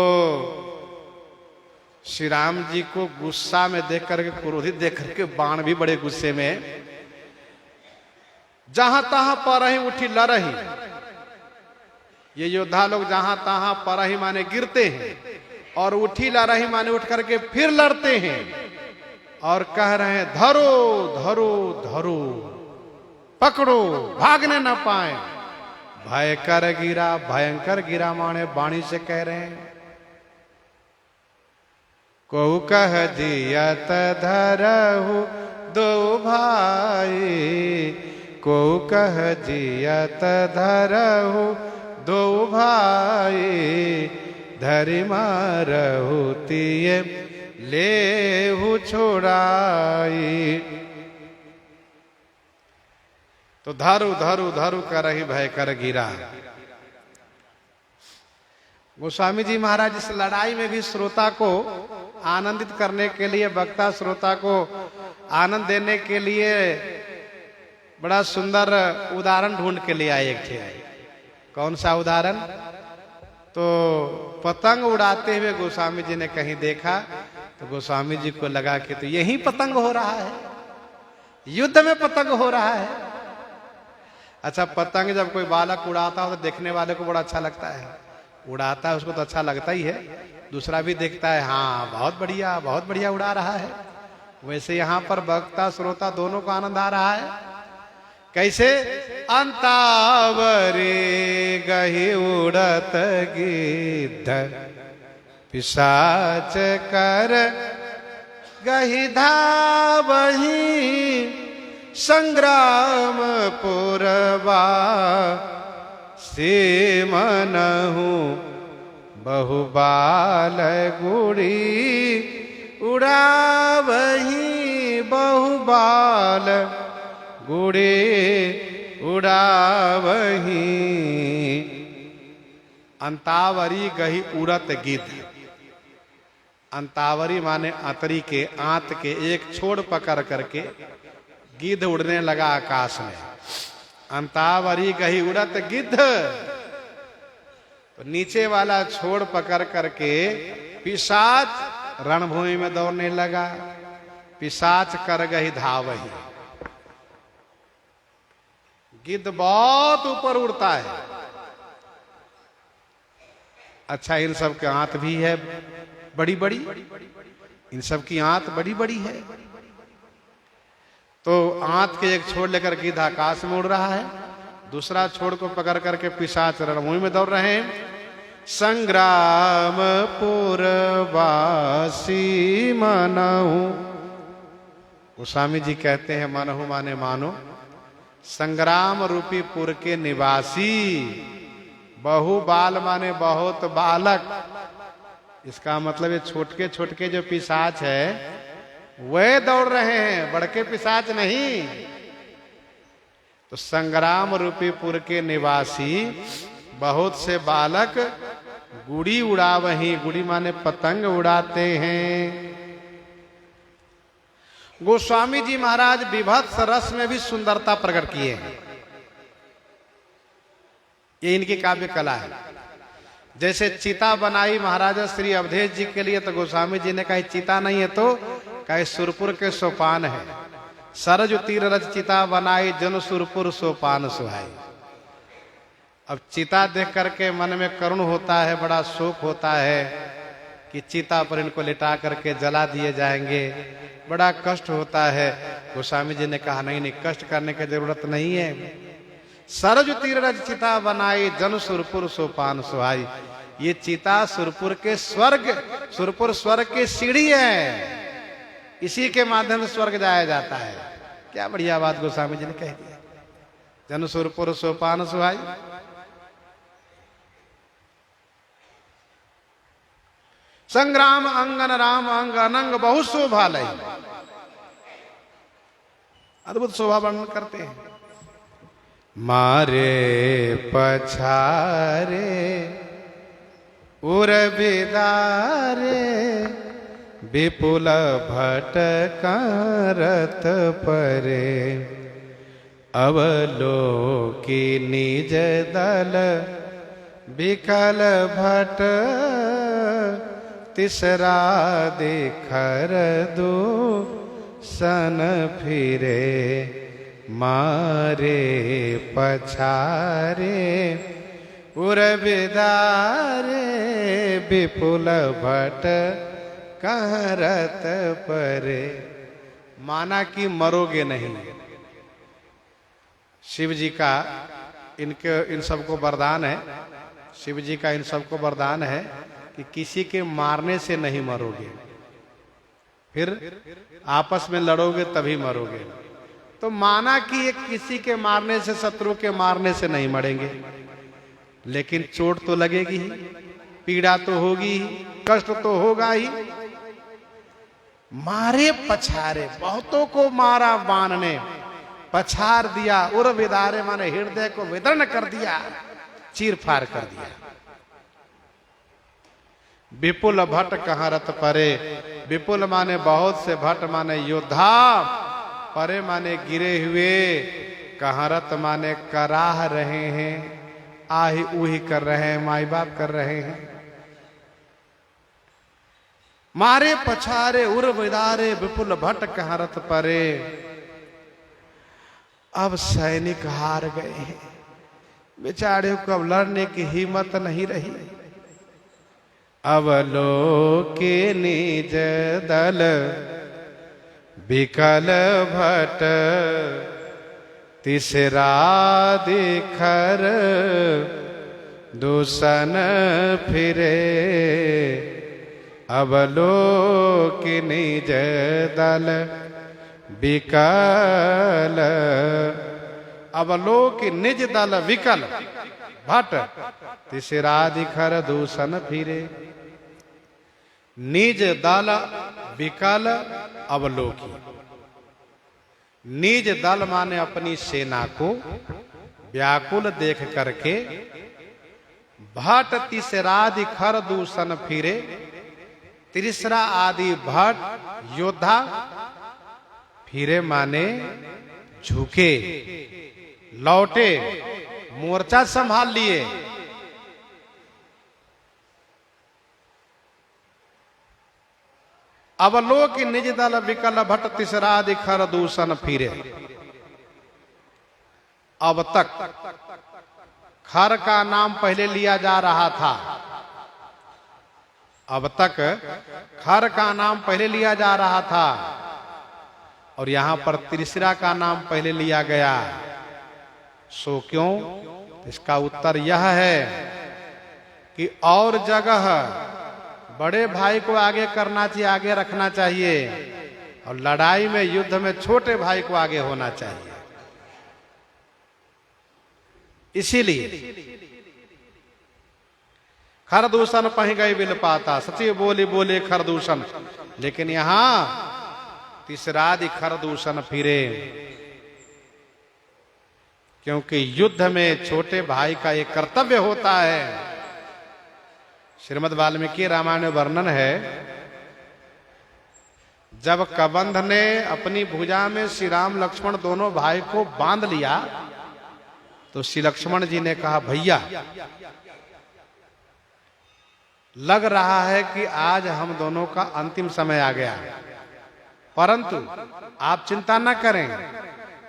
श्री राम जी को गुस्सा में देख करके, क्रोधित देख करके, बाण भी बड़े गुस्से में, जहां तहां पर ही उठी लड़ही। ये योद्धा लोग जहां तहां पर ही माने गिरते हैं, और उठी लड़ही माने उठ करके फिर लड़ते हैं, और कह रहे हैं धरो धरो धरो, पकड़ो, भागने न पाए। भय कर गिरा, भयंकर गिरा माने वाणी से कह रहे हैं। को कह जियत धरहु दो भाई, को कह जियत धरहु दो भाई, धरि मारहु तिये लेहु छोड़ाई। तो धरु धरु धरु करहि भय कर गिरा। गोस्वामी जी महाराज इस लड़ाई में भी श्रोता को आनंदित करने के लिए, वक्ता श्रोता को आनंद देने के लिए बड़ा सुंदर उदाहरण ढूंढ के ले आए। एक थे, कौन सा उदाहरण? तो पतंग उड़ाते हुए गोस्वामी जी ने कहीं देखा, तो गोस्वामी जी को लगा कि तो यही पतंग हो रहा है। युद्ध में पतंग हो रहा है। अच्छा, पतंग जब कोई बालक उड़ाता हो तो देखने वाले को बड़ा अच्छा लगता है, उड़ाता है उसको तो अच्छा लगता ही है, दूसरा भी देखता है, हाँ बहुत बढ़िया उड़ा रहा है। वैसे यहाँ पर वक्ता श्रोता दोनों को आनंद आ रहा है। कैसे? अंतावरी गही उड़त गिद्ध पिशाच कर गही धावही संग्राम पुरवा से मनहु बहुबाल गुड़ी उड़ावही बहुबाल गुड़ी उड़ावही। अंतावरी गही उड़त गिद्ध। अंतावरी माने अंतरी के, आंत के एक छोड़ पकड़ करके गिद्ध उड़ने लगा आकाश में। अंतावरी गही उड़त गिद्ध, तो नीचे वाला छोड़ पकड़ करके पिशाच रणभूमि में दौड़ने लगा। पिशाच कर गही धावही। गिद्ध बहुत ऊपर उड़ता है। अच्छा, इन सब के आंत भी है बड़ी बड़ी, इन सब की आंत बड़ी बड़ी है। तो आंत के एक छोड़ लेकर गिद्ध आकाश में उड़ रहा है, दूसरा छोड़ को पकड़ करके पिशाच रणभूमि में दौड़ रहे हैं। संग्राम पुरवासी मनहु, गोस्वामी जी कहते हैं मनहु माने मानो, संग्राम रूपी पुर के निवासी। बहु बाल माने बहुत बालक। इसका मतलब ये छोटके छोटके जो पिशाच है वे दौड़ रहे हैं, बड़के पिशाच नहीं। तो संग्राम रूपी पुर के निवासी बहुत से बालक गुड़ी उड़ावही। गुड़ी माने पतंग उड़ाते हैं। गोस्वामी जी महाराज विभत्स रस में भी सुंदरता प्रकट किए हैं। ये इनकी काव्य कला है। जैसे चिता बनाई महाराजा श्री अवधेश जी के लिए, तो गोस्वामी जी ने कहा चिता नहीं है तो कहे सुरपुर के सोपान है। सरज तीर रज चिता बनाई जन सुरपुर सोपान सुहाई। अब चिता देख करके मन में करुण होता है, बड़ा शोक होता है कि चिता पर इनको लिटा करके जला दिए जाएंगे, बड़ा कष्ट होता है। गोस्वामी जी ने कहा नहीं नहीं, कष्ट करने की जरूरत नहीं है। सरज तीर रज चिता बनाई जन सुरपुर सोपान सुहाई। ये चिता सुरपुर के स्वर्ग, सुरपुर स्वर्ग की सीढ़ी है, इसी के माध्यम से स्वर्ग जाया जाता है। क्या बढ़िया बात गोस्वामी जी ने कह दिया। जन सुरपुर सोपान सुहाई। संग्राम अंगन राम अंग अनंग बहुत शोभा लई। अद्भुत शोभा वर्णन करते हैं। मारे पछारे उर बिदारे विपुल भटकारत परे अवलोकी निज दल विकल भट तीसरा देखर दो सन फिरे मारे पछारे उर बिदारे विपुल भट कहरत परे। माना कि मरोगे नहीं। शिव जी का इन सबको वरदान है। शिव जी का इन सबको वरदान है कि किसी के मारने से नहीं मरोगे, फिर आपस में लड़ोगे तभी मरोगे। तो माना कि ये किसी के मारने से, शत्रु के मारने से नहीं मरेंगे, लेकिन चोट तो लगेगी ही, पीड़ा तो होगी ही, कष्ट तो होगा ही। मारे पछारे, बहुतों को मारा बाण ने, पछार दिया। उर विदारे माने हृदय को विदर्ण कर दिया, चीर फाड़ कर दिया। विपुल भट्ट कहरत परे। विपुल माने बहुत से, भट्ट माने योद्धा, परे माने गिरे हुए, कहरत माने कराह रहे हैं, आही उही कर रहे हैं, माई बाप कर रहे हैं। मारे पछारे उर विदारे विपुल भट्ट कहरत परे। अब सैनिक हार गए हैं, बेचारे को अब लड़ने की हिम्मत नहीं रही। अवलोके निज दल विकल भट, तीसरा दिखर दूषण फिरे। अवलोके निज दल विकल, अवलोक निज दल विकल भट, तीसरा दिखर दूषण फिरे। निज दल विकल अवलोकी, निज दल माने अपनी सेना को व्याकुल देख करके, भट तीसरा दिखर दूषण फिरे, तीसरा आदि भट योद्धा, फिरे माने झुके, लौटे, मोर्चा संभाल लिए। अवलोक निज दल विकल भट, तीसरा दिखर दूषण फिरे। अब तक खर का नाम पहले लिया जा रहा था, अब तक खर का नाम पहले लिया जा रहा था और यहां पर तीसरा का नाम पहले लिया गया। सो क्यों? इसका उत्तर यह है कि और जगह बड़े भाई को आगे करना चाहिए, आगे रखना चाहिए, और लड़ाई में युद्ध में छोटे भाई को आगे होना चाहिए। इसीलिए खरदूषण पही गई बिल पाता, सची बोली बोले खरदूषण, लेकिन यहां तीसरा दि खरदूषण फिरे, क्योंकि युद्ध में छोटे भाई का एक कर्तव्य होता है। श्रीमद् वाल्मीकि रामायण में वर्णन है, जब कबंध ने अपनी भुजा में श्री राम लक्ष्मण दोनों भाई को बांध लिया, तो श्री लक्ष्मण जी ने कहा, भैया लग रहा है कि आज हम दोनों का अंतिम समय आ गया, परंतु आप चिंता न करें,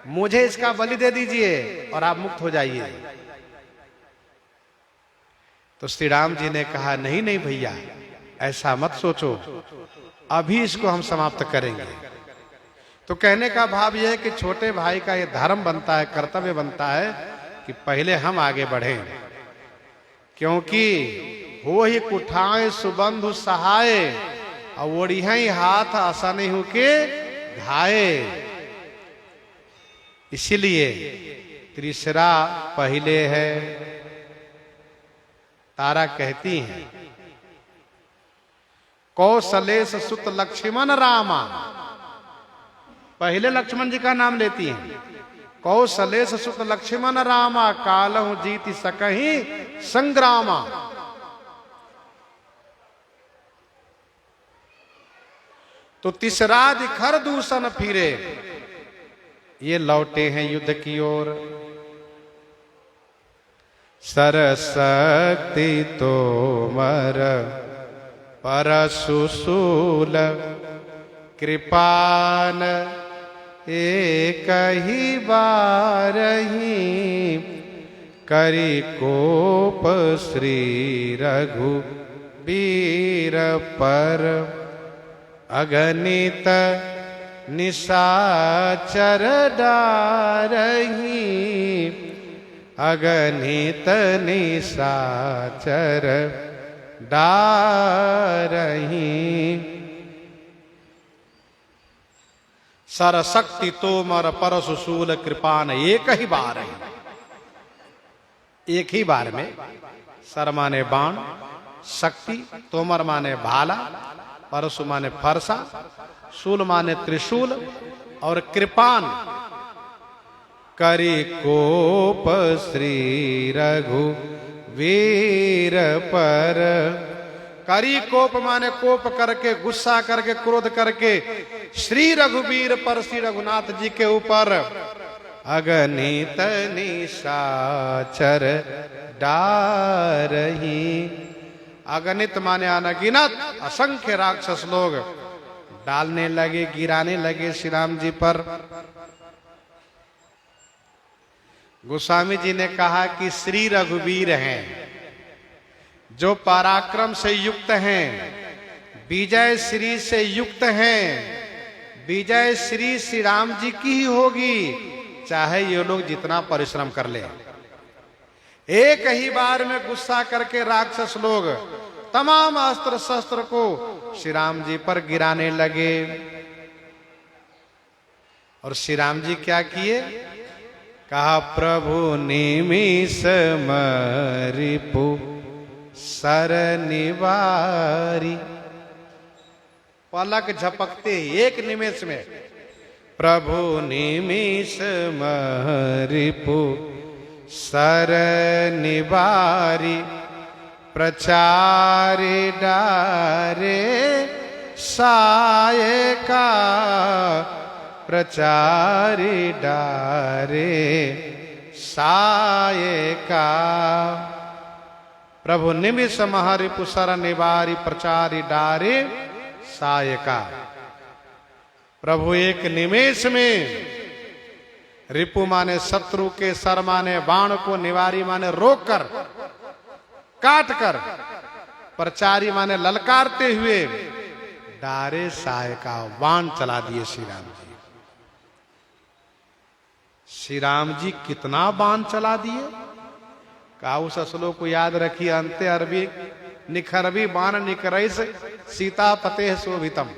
मुझे इसका बलि दे दीजिए और आप मुक्त हो जाइए। तो श्री राम जी ने कहा, नहीं नहीं भैया, ऐसा मत सोचो, अभी इसको हम समाप्त करेंगे। तो कहने का भाव यह है कि छोटे भाई का यह धर्म बनता है, कर्तव्य बनता है कि पहले हम आगे बढ़ें, क्योंकि हो ही कुठाए सुबंधु सहाय, और ओढ़ी ही हाथ आसानी हो के घाये। इसलिए तीसरा पहले है। तारा कहती हैं, कौशलेश सुत लक्ष्मण रामा, पहले लक्ष्मण जी का नाम लेती हैं। कौशलेश सुत लक्ष्मण रामा, कालहु जीति सकहि संग्रामा। तो तीसरा दिखर दूषण फिरे, ये लौटे हैं युद्ध की ओर। सरस्वती तोमर परशुशूल, कृपान एक ही बारही, करी कोप श्री रघुबीर पर, अगणित निशाचर डारही, अगणित निशाचर डारही। सरशक्ति तोमर परशुशूल, कृपान एक ही बार है, एक ही बार में। सर माने बाण, शक्ति, तोमर माने भाला, परशु माने फरसा, शूल माने त्रिशूल, और कृपान करी कोप श्री रघुवीर पर। करी कोप माने कोप करके, गुस्सा करके, क्रोध करके श्री रघुवीर पर, श्री रघुनाथ जी के ऊपर। अगणित निशाचर डारही, अगणित माने अनगिनत, असंख्य राक्षस लोग डालने लगे, गिराने लगे श्री राम जी पर। गोस्वामी जी ने कहा कि श्री रघुवीर हैं, जो पराक्रम से युक्त हैं, विजय श्री से युक्त हैं, विजय श्री श्री राम जी की ही होगी, चाहे ये लोग जितना परिश्रम कर ले। एक ही बार में गुस्सा करके राक्षस लोग तमाम अस्त्र शस्त्र को श्री राम जी पर गिराने लगे। और श्री राम जी क्या किए? कहा प्रभु निमिष मरिपु सर निवारी। पलक झपकते एक निमेष में प्रभु निमिष मरिपु सर निवारी, प्रचारि डारे सायका, प्रचारि डारे सायका। प्रभु निमिष महरिपु सर निवारी, प्रचारि डारे सायका। प्रभु एक निमेष में, रिपु माने शत्रु के, सर माने बाण को, निवारी माने रोक कर, काट कर, प्रचारी माने ललकारते हुए, डारे सायका बाण चला दिए श्री राम जी। श्री राम जी कितना बाण चला दिए? कहा उस श्लोक को याद रखिए, अंते अरबी निखरबी बाण निकरैस सीता पते शोभितम।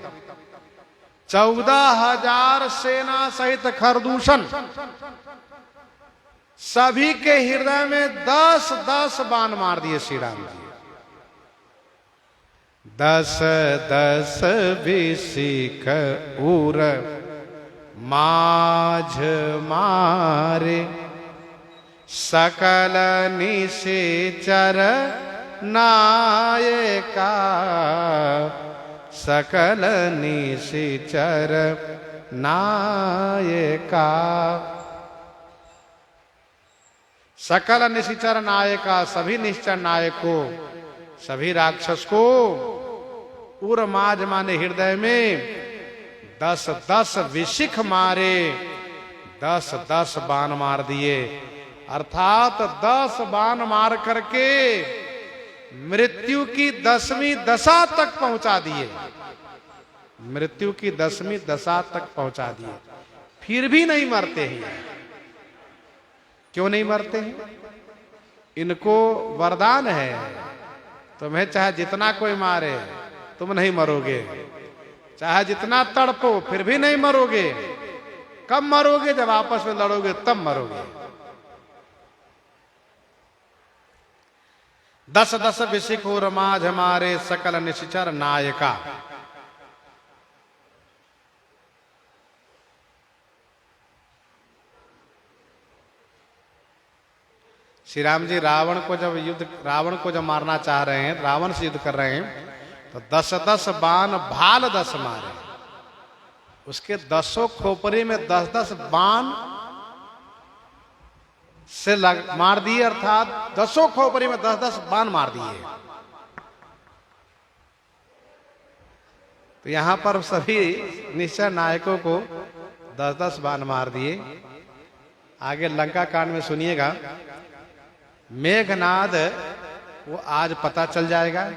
14,000 सेना सहित खरदूषण, सभी के हृदय में 10-10 बाण मार दिए श्री राम जी। 10-10 विसिख उर माझ मारे, सकल निशाचर नायका, सकल निशाचर नायका। सकल निशाचर नायका, सभी निश्चर नायक को, सभी राक्षस को उर्माज माने हृदय में 10-10 विशिख मारे, 10-10 बाण मार दिए। अर्थात 10 बाण मार करके मृत्यु की 10वीं दशा तक पहुंचा दिए, मृत्यु की 10वीं दशा तक पहुंचा दिए। फिर भी नहीं मरते हैं। क्यों नहीं मरते हैं? इनको वरदान है, तुम्हें चाहे जितना कोई मारे तुम नहीं मरोगे, चाहे जितना तड़पो फिर भी नहीं मरोगे। कब मरोगे? जब आपस में लड़ोगे तब मरोगे। 10-10 विशिख उर माझ मारे, सकल निशाचर नायका। श्री राम जी रावण को जब मारना चाह रहे हैं, रावण से युद्ध कर रहे हैं, तो 10-10 बाण भाल 10 मारे, उसके 10 खोपड़ी में 10-10 बाण से मार दिए। अर्थात 10 खोपड़ी में 10-10 बाण मार दिए। तो यहां पर सभी निश्चय नायकों को 10-10 बाण मार दिए। आगे लंका कांड में सुनिएगा, मेघनाद वो आज पता चल जाएगा,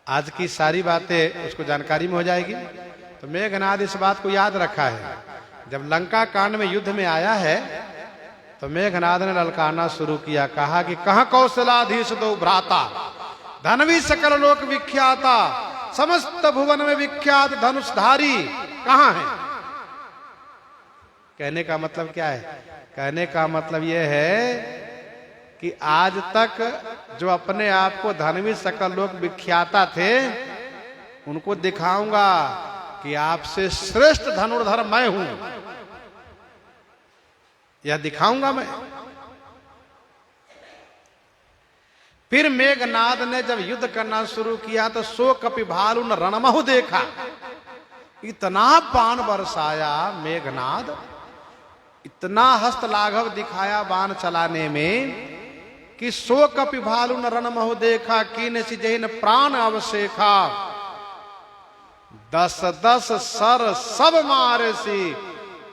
आज की सारी बातें उसको जानकारी में हो जाएगी। तो मेघनाद इस बात को याद रखा है, जब लंका कांड में युद्ध में आया है तो मेघनाद ने ललकारना शुरू किया। कहा कि कहां कौशलाधीश दो भ्राता, धनवी सकल लोक विख्याता, समस्त भुवन में विख्यात धनुषधारी कहां है? कहने का मतलब क्या है? कहने का मतलब यह है कि आज तक जो अपने आप को धनवी सकल लोग विख्याता थे, उनको दिखाऊंगा कि आपसे श्रेष्ठ धनुर्धर मैं हूं, यह दिखाऊंगा मैं। फिर मेघनाद ने जब युद्ध करना शुरू किया तो सो कपि भालु न रणमहु देखा। इतना बाण बरसाया मेघनाद, इतना हस्तलाघव दिखाया बाण चलाने में कि सो कपि भालु न रणमहु देखा, कीन सिजहिन प्राण अवशेखा। 10-10 सर सब मारे सी,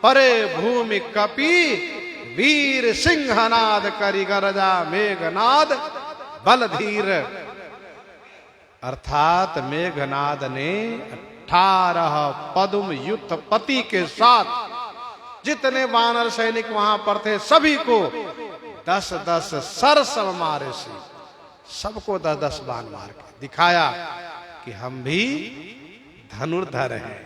परे भूमि कपि वीर सिंहनाद करी गरजा मेघनाद बलधीर। अर्थात मेघनाद ने 18 पद्म युद्धपति के साथ जितने वानर सैनिक वहां पर थे सभी को 10-10 सरसव मारे से सबको 10-10 बाण मार के दिखाया कि हम भी धनुर्धर हैं।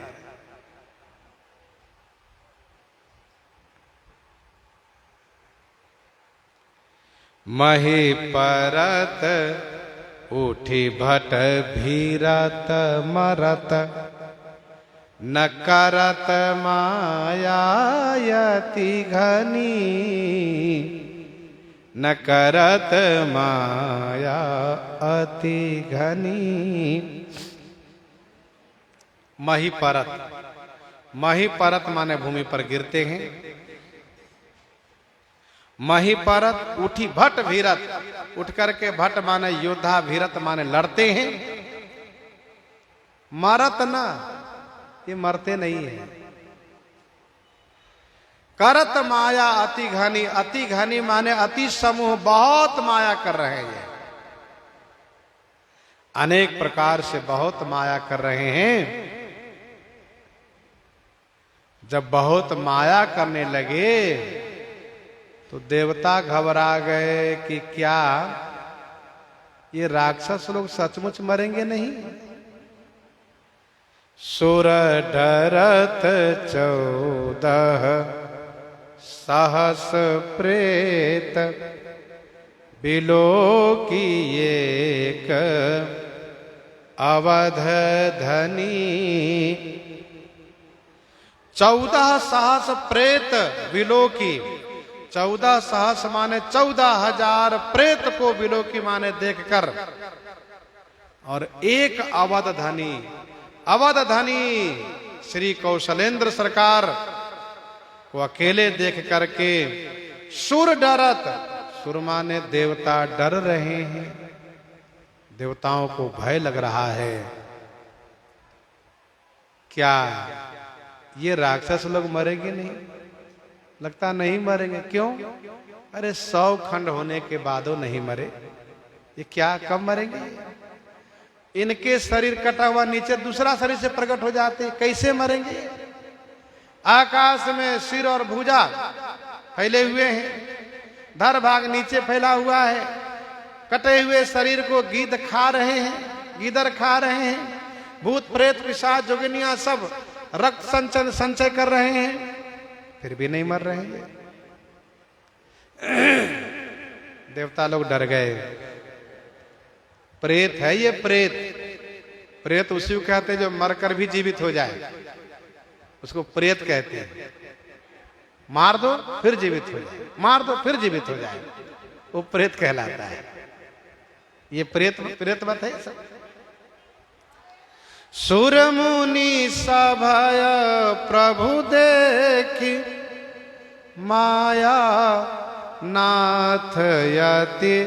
मही परत उठी भट भीरत मरत न करत मायायति घनी न करत माया अति घनी। मही परत माने भूमि पर गिरते हैं। मही परत उठी भट भीरत उठ करके भट माने योद्धा भीरत माने लड़ते हैं। मरत ना ये मरते नहीं है। करत माया अति घनी माने अति समूह बहुत माया कर रहे हैं। अनेक प्रकार से बहुत माया कर रहे हैं। जब बहुत माया करने लगे तो देवता घबरा गए कि क्या ये राक्षस लोग सचमुच मरेंगे नहीं। सुर डरत 14 सहस प्रेत बिलो की एक अवध धनी। 14 सहस प्रेत बिलो की 14 सहस माने 14,000 प्रेत को बिलो की माने देखकर और एक अवध धनी श्री कौशलेंद्र सरकार को अकेले देख करके सुर डरत सुर माने देवता डर रहे हैं। देवताओं को भय लग रहा है क्या ये राक्षस लोग मरेंगे नहीं। लगता नहीं मरेंगे। क्यों? अरे 100 खंड होने के बादो नहीं मरे। ये क्या कब मरेंगे? इनके शरीर कटा हुआ नीचे दूसरा शरीर से प्रकट हो जाते, कैसे मरेंगे? आकाश में सिर और भुजा फैले हुए हैं, धर भाग नीचे फैला हुआ है। कटे हुए शरीर को गीदड़ खा रहे हैं। भूत प्रेत पिशाच जोगिनियां सब रक्त संचय कर रहे हैं, फिर भी नहीं मर रहे हैं। देवता लोग डर गए। प्रेत है ये प्रेत उसी को कहते हैं जो मरकर भी जीवित हो जाए, उसको प्रेत कहते हैं। मार दो फिर जीवित हो जाए, मार दो फिर जीवित हो जाए, वो प्रेत कहलाता है। ये प्रेत मत है सब। सुर मुनि सभय प्रभु देखी माया नाथ यति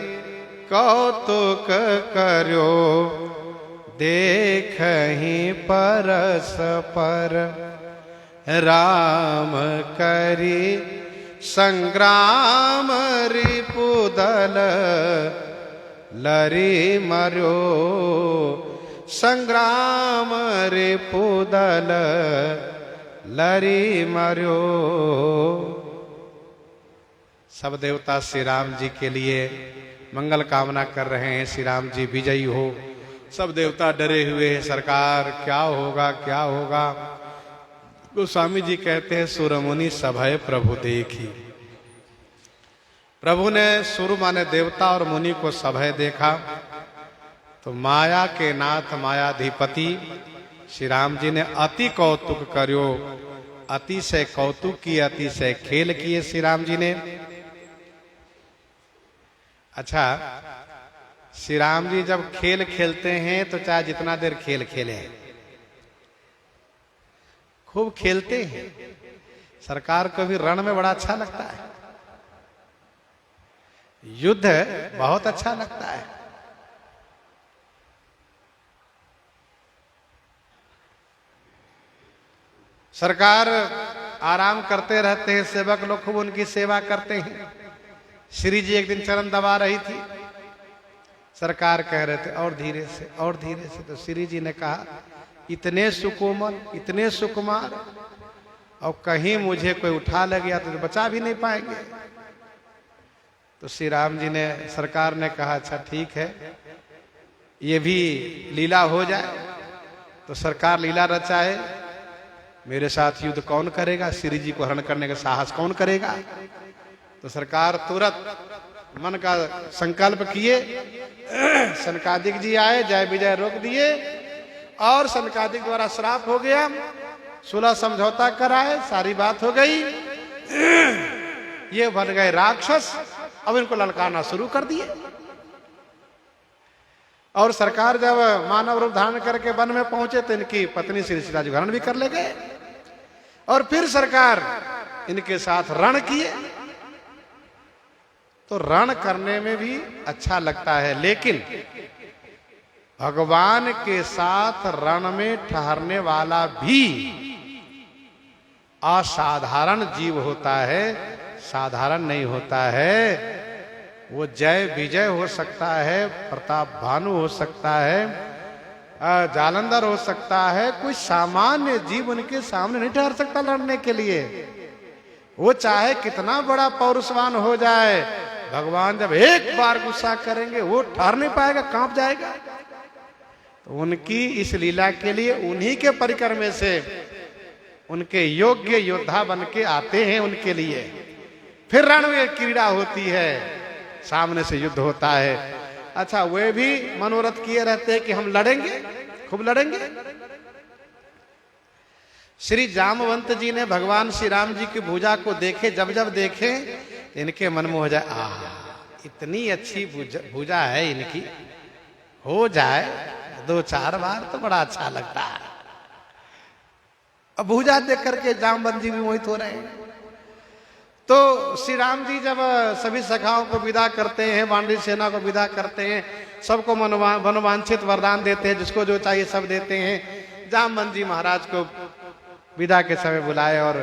कौतुक करो देखहि परस्पर राम करी संग्राम रिपुदल लरी मरो संग्राम रिपुदल लरी मरो। सब देवता श्री राम जी के लिए मंगल कामना कर रहे हैं, श्री राम जी विजयी हो। सब देवता डरे हुए हैं, सरकार क्या होगा। गोस्वामी जी कहते हैं सुरमुनि सभय प्रभु देखी। प्रभु ने सुर माने देवता और मुनि को सभय देखा तो माया के नाथ मायाधिपति श्री राम जी ने अति कौतुक करो। अतिशय कौतुक किए, अतिशय खेल किए श्री राम जी ने। अच्छा, श्री राम जी जब खेल खेलते हैं तो चाहे जितना देर खेल खेले, खूब खेलते हैं। सरकार को भी रण में बड़ा अच्छा लगता है, युद्ध बहुत अच्छा लगता है। सरकार आराम करते रहते हैं, सेवक लोग खूब उनकी सेवा करते हैं। श्री जी एक दिन चरण दबा रही थी, सरकार कह रहे थे और धीरे से और धीरे से, तो श्री जी ने कहा इतने सुकोमल इतने सुकुमार, और कहीं मुझे कोई उठा ले गया तो बचा भी नहीं पाएंगे। तो श्री राम जी ने, सरकार ने कहा अच्छा ठीक है, ये भी लीला हो जाए। तो सरकार लीला रचाए, मेरे साथ युद्ध कौन करेगा, श्री जी को हरण करने का साहस कौन करेगा। तो सरकार तुरंत मन का संकल्प किए, सनकादिक जी आए, जय विजय रोक दिए, और सनकादिक द्वारा श्राप हो गया, सुलह समझौता कराए, सारी बात हो गई। ये बन गए राक्षस, अब इनको ललकारना शुरू कर दिए। और सरकार जब मानव रूप धारण करके वन में पहुंचे तो इनकी पत्नी श्री सीता जी हरण भी कर ले गए, और फिर सरकार इनके साथ रण किए। तो रण करने में भी अच्छा लगता है, लेकिन भगवान के साथ रण में ठहरने वाला भी असाधारण जीव होता है, साधारण नहीं होता है। वो जय विजय हो सकता है, प्रताप भानु हो सकता है, जालंधर हो सकता है, कोई सामान्य जीव उनके सामने नहीं ठहर सकता लड़ने के लिए। वो चाहे कितना बड़ा पौरुषवान हो जाए, भगवान जब एक बार गुस्सा करेंगे वो ठहर नहीं पाएगा, कांप जाएगा। तो उनकी इस लीला के लिए उन्हीं के परिकर में से उनके योग्य योद्धा बन के आते हैं उनके लिए। फिर रण में क्रीड़ा होती है, सामने से युद्ध होता है। अच्छा, वे भी मनोरथ किए रहते हैं कि हम लड़ेंगे, खूब लड़ेंगे। श्री जामवंत जी ने भगवान श्री राम जी की भुजा को देखे, जब जब देखे इनके मन में हो जाए, इतनी अच्छी भुजा है इनकी, हो जाए 2-4 बार तो बड़ा अच्छा लगता है। अब भुजा देख करके जामवंत जी भी मोहित हो रहे हैं। तो श्री राम जी जब सभी सखाओं को विदा करते हैं, वानरी सेना को विदा करते हैं, सबको मनोवांछित वरदान देते हैं, जिसको जो चाहिए सब देते हैं। जामवंत जी महाराज को विदा के समय बुलाए और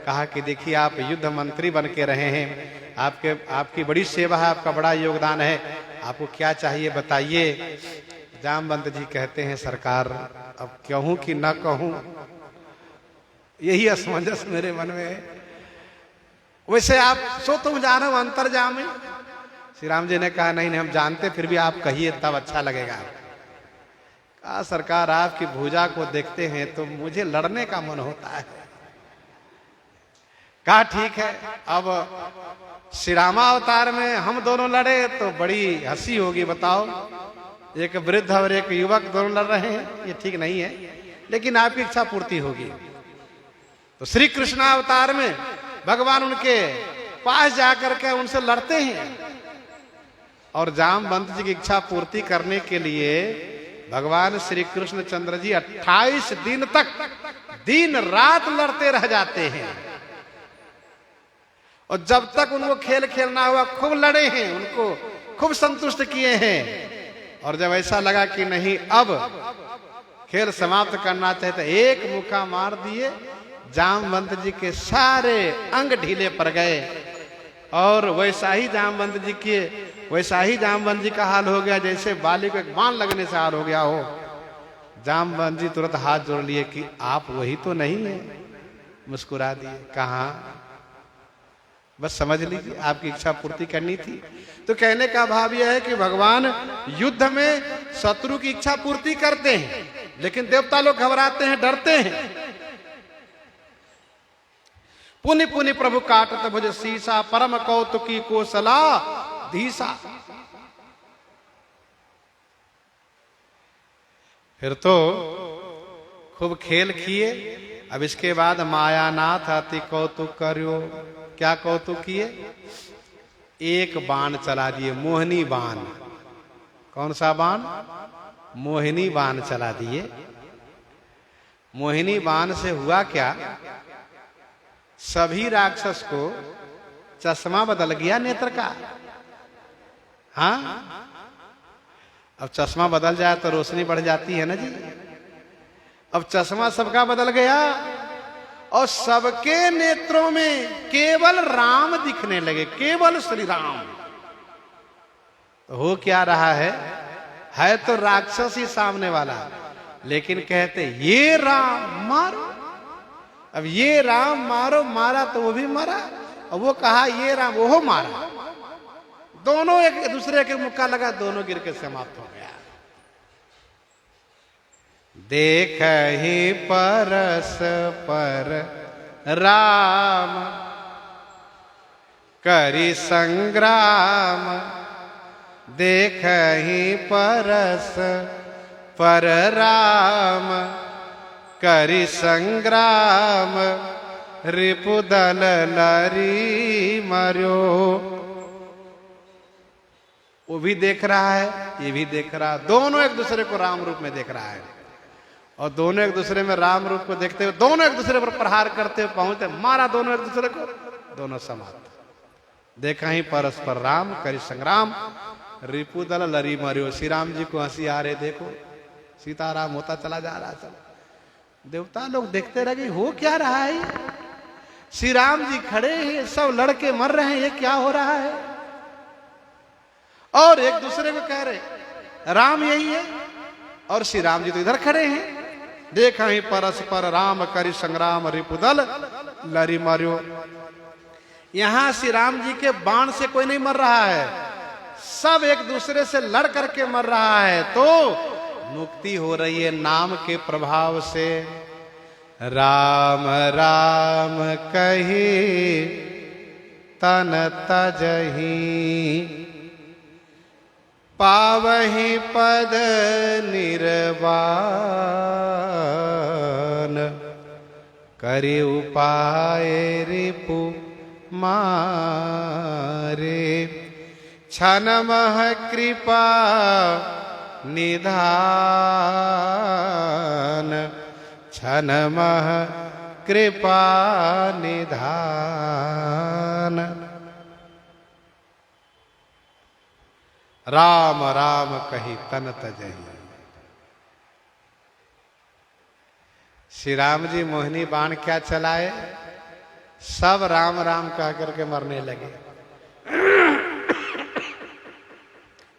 कहा कि देखिए आप युद्ध मंत्री बन के रहे हैं, आपकी बड़ी सेवा है, आपका बड़ा योगदान है, आपको क्या चाहिए बताइए। जामवंत जी कहते हैं सरकार अब कहूं कि न कहूं, यही असमंजस मेरे मन में है। वैसे आप सो तुम जानो अंतर जामे। श्री राम जी ने कहा नहीं नहीं हम जानते, फिर भी आप कहिए तब अच्छा लगेगा। कहा सरकार आपकी भुजा को देखते हैं तो मुझे लड़ने का मन होता है। कहा ठीक है, अब श्री रामावतार में हम दोनों लड़े तो बड़ी हंसी होगी, बताओ एक वृद्ध और एक युवक दोनों लड़ रहे हैं, ये ठीक नहीं है, लेकिन आपकी इच्छा पूर्ति होगी। तो श्री कृष्णावतार में भगवान उनके पास जाकर के उनसे लड़ते हैं, और जामवंत जी की इच्छा पूर्ति करने के लिए भगवान श्री कृष्णचंद्र जी 28 दिन तक दिन रात लड़ते रह जाते हैं। और जब तक उनको खेल खेलना हुआ खूब लड़े हैं, उनको खूब संतुष्ट किए हैं। और जब ऐसा लगा कि नहीं अब खेल समाप्त करना चाहिए तो एक मुक्का मार दिए, जामवंत जी के सारे अंग ढीले पड़ गए। और वैसा ही जामवंत जी का हाल हो गया जैसे बाली को एक बाण लगने से हाल हो गया हो। जामवंत जी तुरंत हाथ जोड़ लिए कि आप वही तो नहीं है। मुस्कुरा दिए, कहा बस समझ लीजिए आपकी इच्छा पूर्ति करनी थी। तो कहने का भाव यह है कि भगवान युद्ध में शत्रु की इच्छा पूर्ति करते हैं, लेकिन देवता लोग घबराते हैं, डरते हैं। पुनि पुनि प्रभु काटत भुज सीसा, परम कौतुकी कोसला धीसा। फिर तो खूब खेल किए। अब इसके बाद मायानाथ अति कौतुक करो। क्या कौतुक किए? एक बाण चला दिए, मोहिनी बाण। कौन सा बाण? मोहिनी बाण चला दिए। मोहिनी बाण से हुआ क्या, सभी राक्षस को चश्मा बदल गया नेत्र का। हाँ, अब चश्मा बदल जाए तो रोशनी बढ़ जाती है ना जी। अब चश्मा सबका बदल गया और सबके नेत्रों में केवल राम दिखने लगे, केवल श्री राम। तो हो क्या रहा है तो राक्षस ही सामने वाला, लेकिन कहते ये राम मारो। अब ये राम मारो, मारा तो वो भी मरा, और वो कहा ये राम, वो मारा। दोनों एक दूसरे के मुक्का लगा, दोनों गिर के समाप्त हो गया। देख ही परस पर राम करी संग्राम, देख ही परस पर राम करी संग्राम, रिपुदल लरी मर्यो। वो भी देख रहा है, ये भी देख रहा है, दोनों एक दूसरे को राम रूप में देख रहा है, और दोनों एक दूसरे में राम रूप को देखते हुए दोनों एक दूसरे पर प्रहार करते हुए पहुंचते, मारा दोनों एक दूसरे को, दोनों समाप्त। देखा ही परस्पर राम करी संग्राम, रिपुदल लरी मर्यो। श्री राम जी को हंसी आ रहे, देखो सीताराम होता चला जा रहा। चल देवता लोग देखते रह गए, हो क्या रहा है? श्री राम जी खड़े हैं, सब लड़के मर रहे हैं, ये क्या हो रहा है? और एक दूसरे को कह रहे राम यही है, और श्री राम जी तो इधर खड़े हैं। देखा ही परस्पर राम करी संग्राम, रिपुदल लरी मर्यो। यहां श्री राम जी के बाण से कोई नहीं मर रहा है, सब एक दूसरे से लड़ करके मर रहा है। तो मुक्ति हो रही है नाम के प्रभाव से। राम राम कही तन तजही, पावहि पद निर्वाण, करि उपाय रिपु मारे, क्षणमह कृपा निधान, क्षणमह कृपा निधान। राम राम कही तन तजही। श्री राम जी मोहिनी बाण क्या चलाए, सब राम राम कह करके मरने लगे।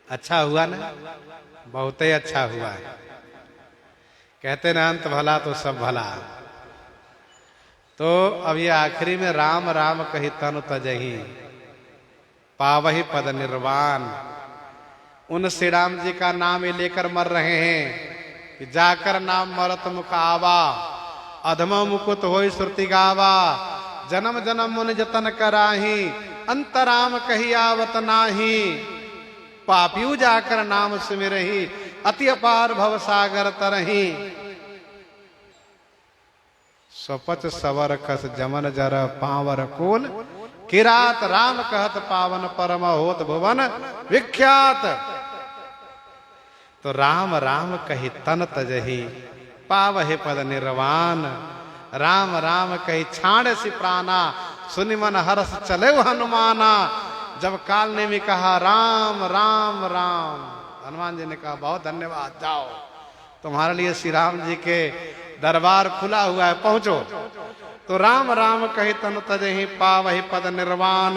अच्छा हुआ ना, बहुत ही अच्छा हुआ। कहते ना अंत भला तो सब भला। तो अब ये आखिरी में राम राम कही तनु तजही, पावही पद निर्वाण। उन श्री राम जी का नाम ये लेकर मर रहे हैं कि जाकर नाम मरत मुख आवा, अधम मुकुत होई श्रुति गावा, जन्म जन्म मुनि जतन कराही, अंतराम कही आवत नाही, पापियू जाकर नाम सुमिरही, अति अपार भव सागर तरही। स्वपच सवर खस जमन जर पावर कोल, किरात राम कहत पावन परम होत भुवन विख्यात। तो राम राम कही तन तजही, पावहि पद निर्वाण। राम राम कही छाड़ सी प्राणा, सुनि मन हरस चले हनुमाना। जब काल ने भी कहा राम राम राम, हनुमान जी ने कहा बहुत धन्यवाद, जाओ तुम्हारे लिए श्री राम जी के दरबार खुला हुआ है, पहुंचो। तो राम राम कही तन तजहि, पावहि पद निर्वाण।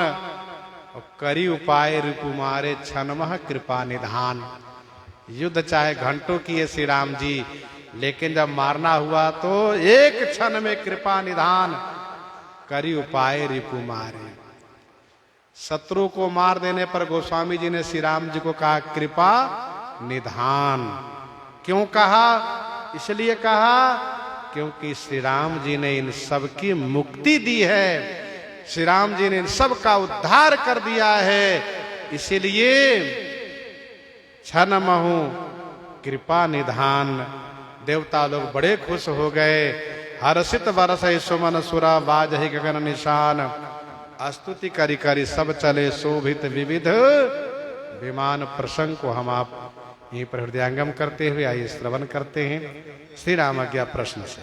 करी उपाय रिपुमारे, क्षणमह कृपा निधान। युद्ध चाहे घंटों किए श्री राम जी, लेकिन जब मारना हुआ तो एक क्षण में कृपा निधान। करी उपाय रिपुमारे। शत्रु को मार देने पर गोस्वामी जी ने श्री राम जी को कहा कृपा निधान। क्यों कहा? इसलिए कहा क्योंकि श्री राम जी ने इन सब की मुक्ति दी है, श्री राम जी ने इन सब का उद्धार कर दिया है। इसीलिए क्षणमहु कृपा निधान। देवता लोग बड़े खुश हो गए। हर्षित बरस सुमन सुरा, बाजहि गगन निशान। स्तुति करी करी सब चले, शोभित विविध विमान। प्रसंग को हम आप यहीं पर हृदयांगम करते हुए आइए श्रवण करते हैं। श्री राम आज्ञा प्रश्न से।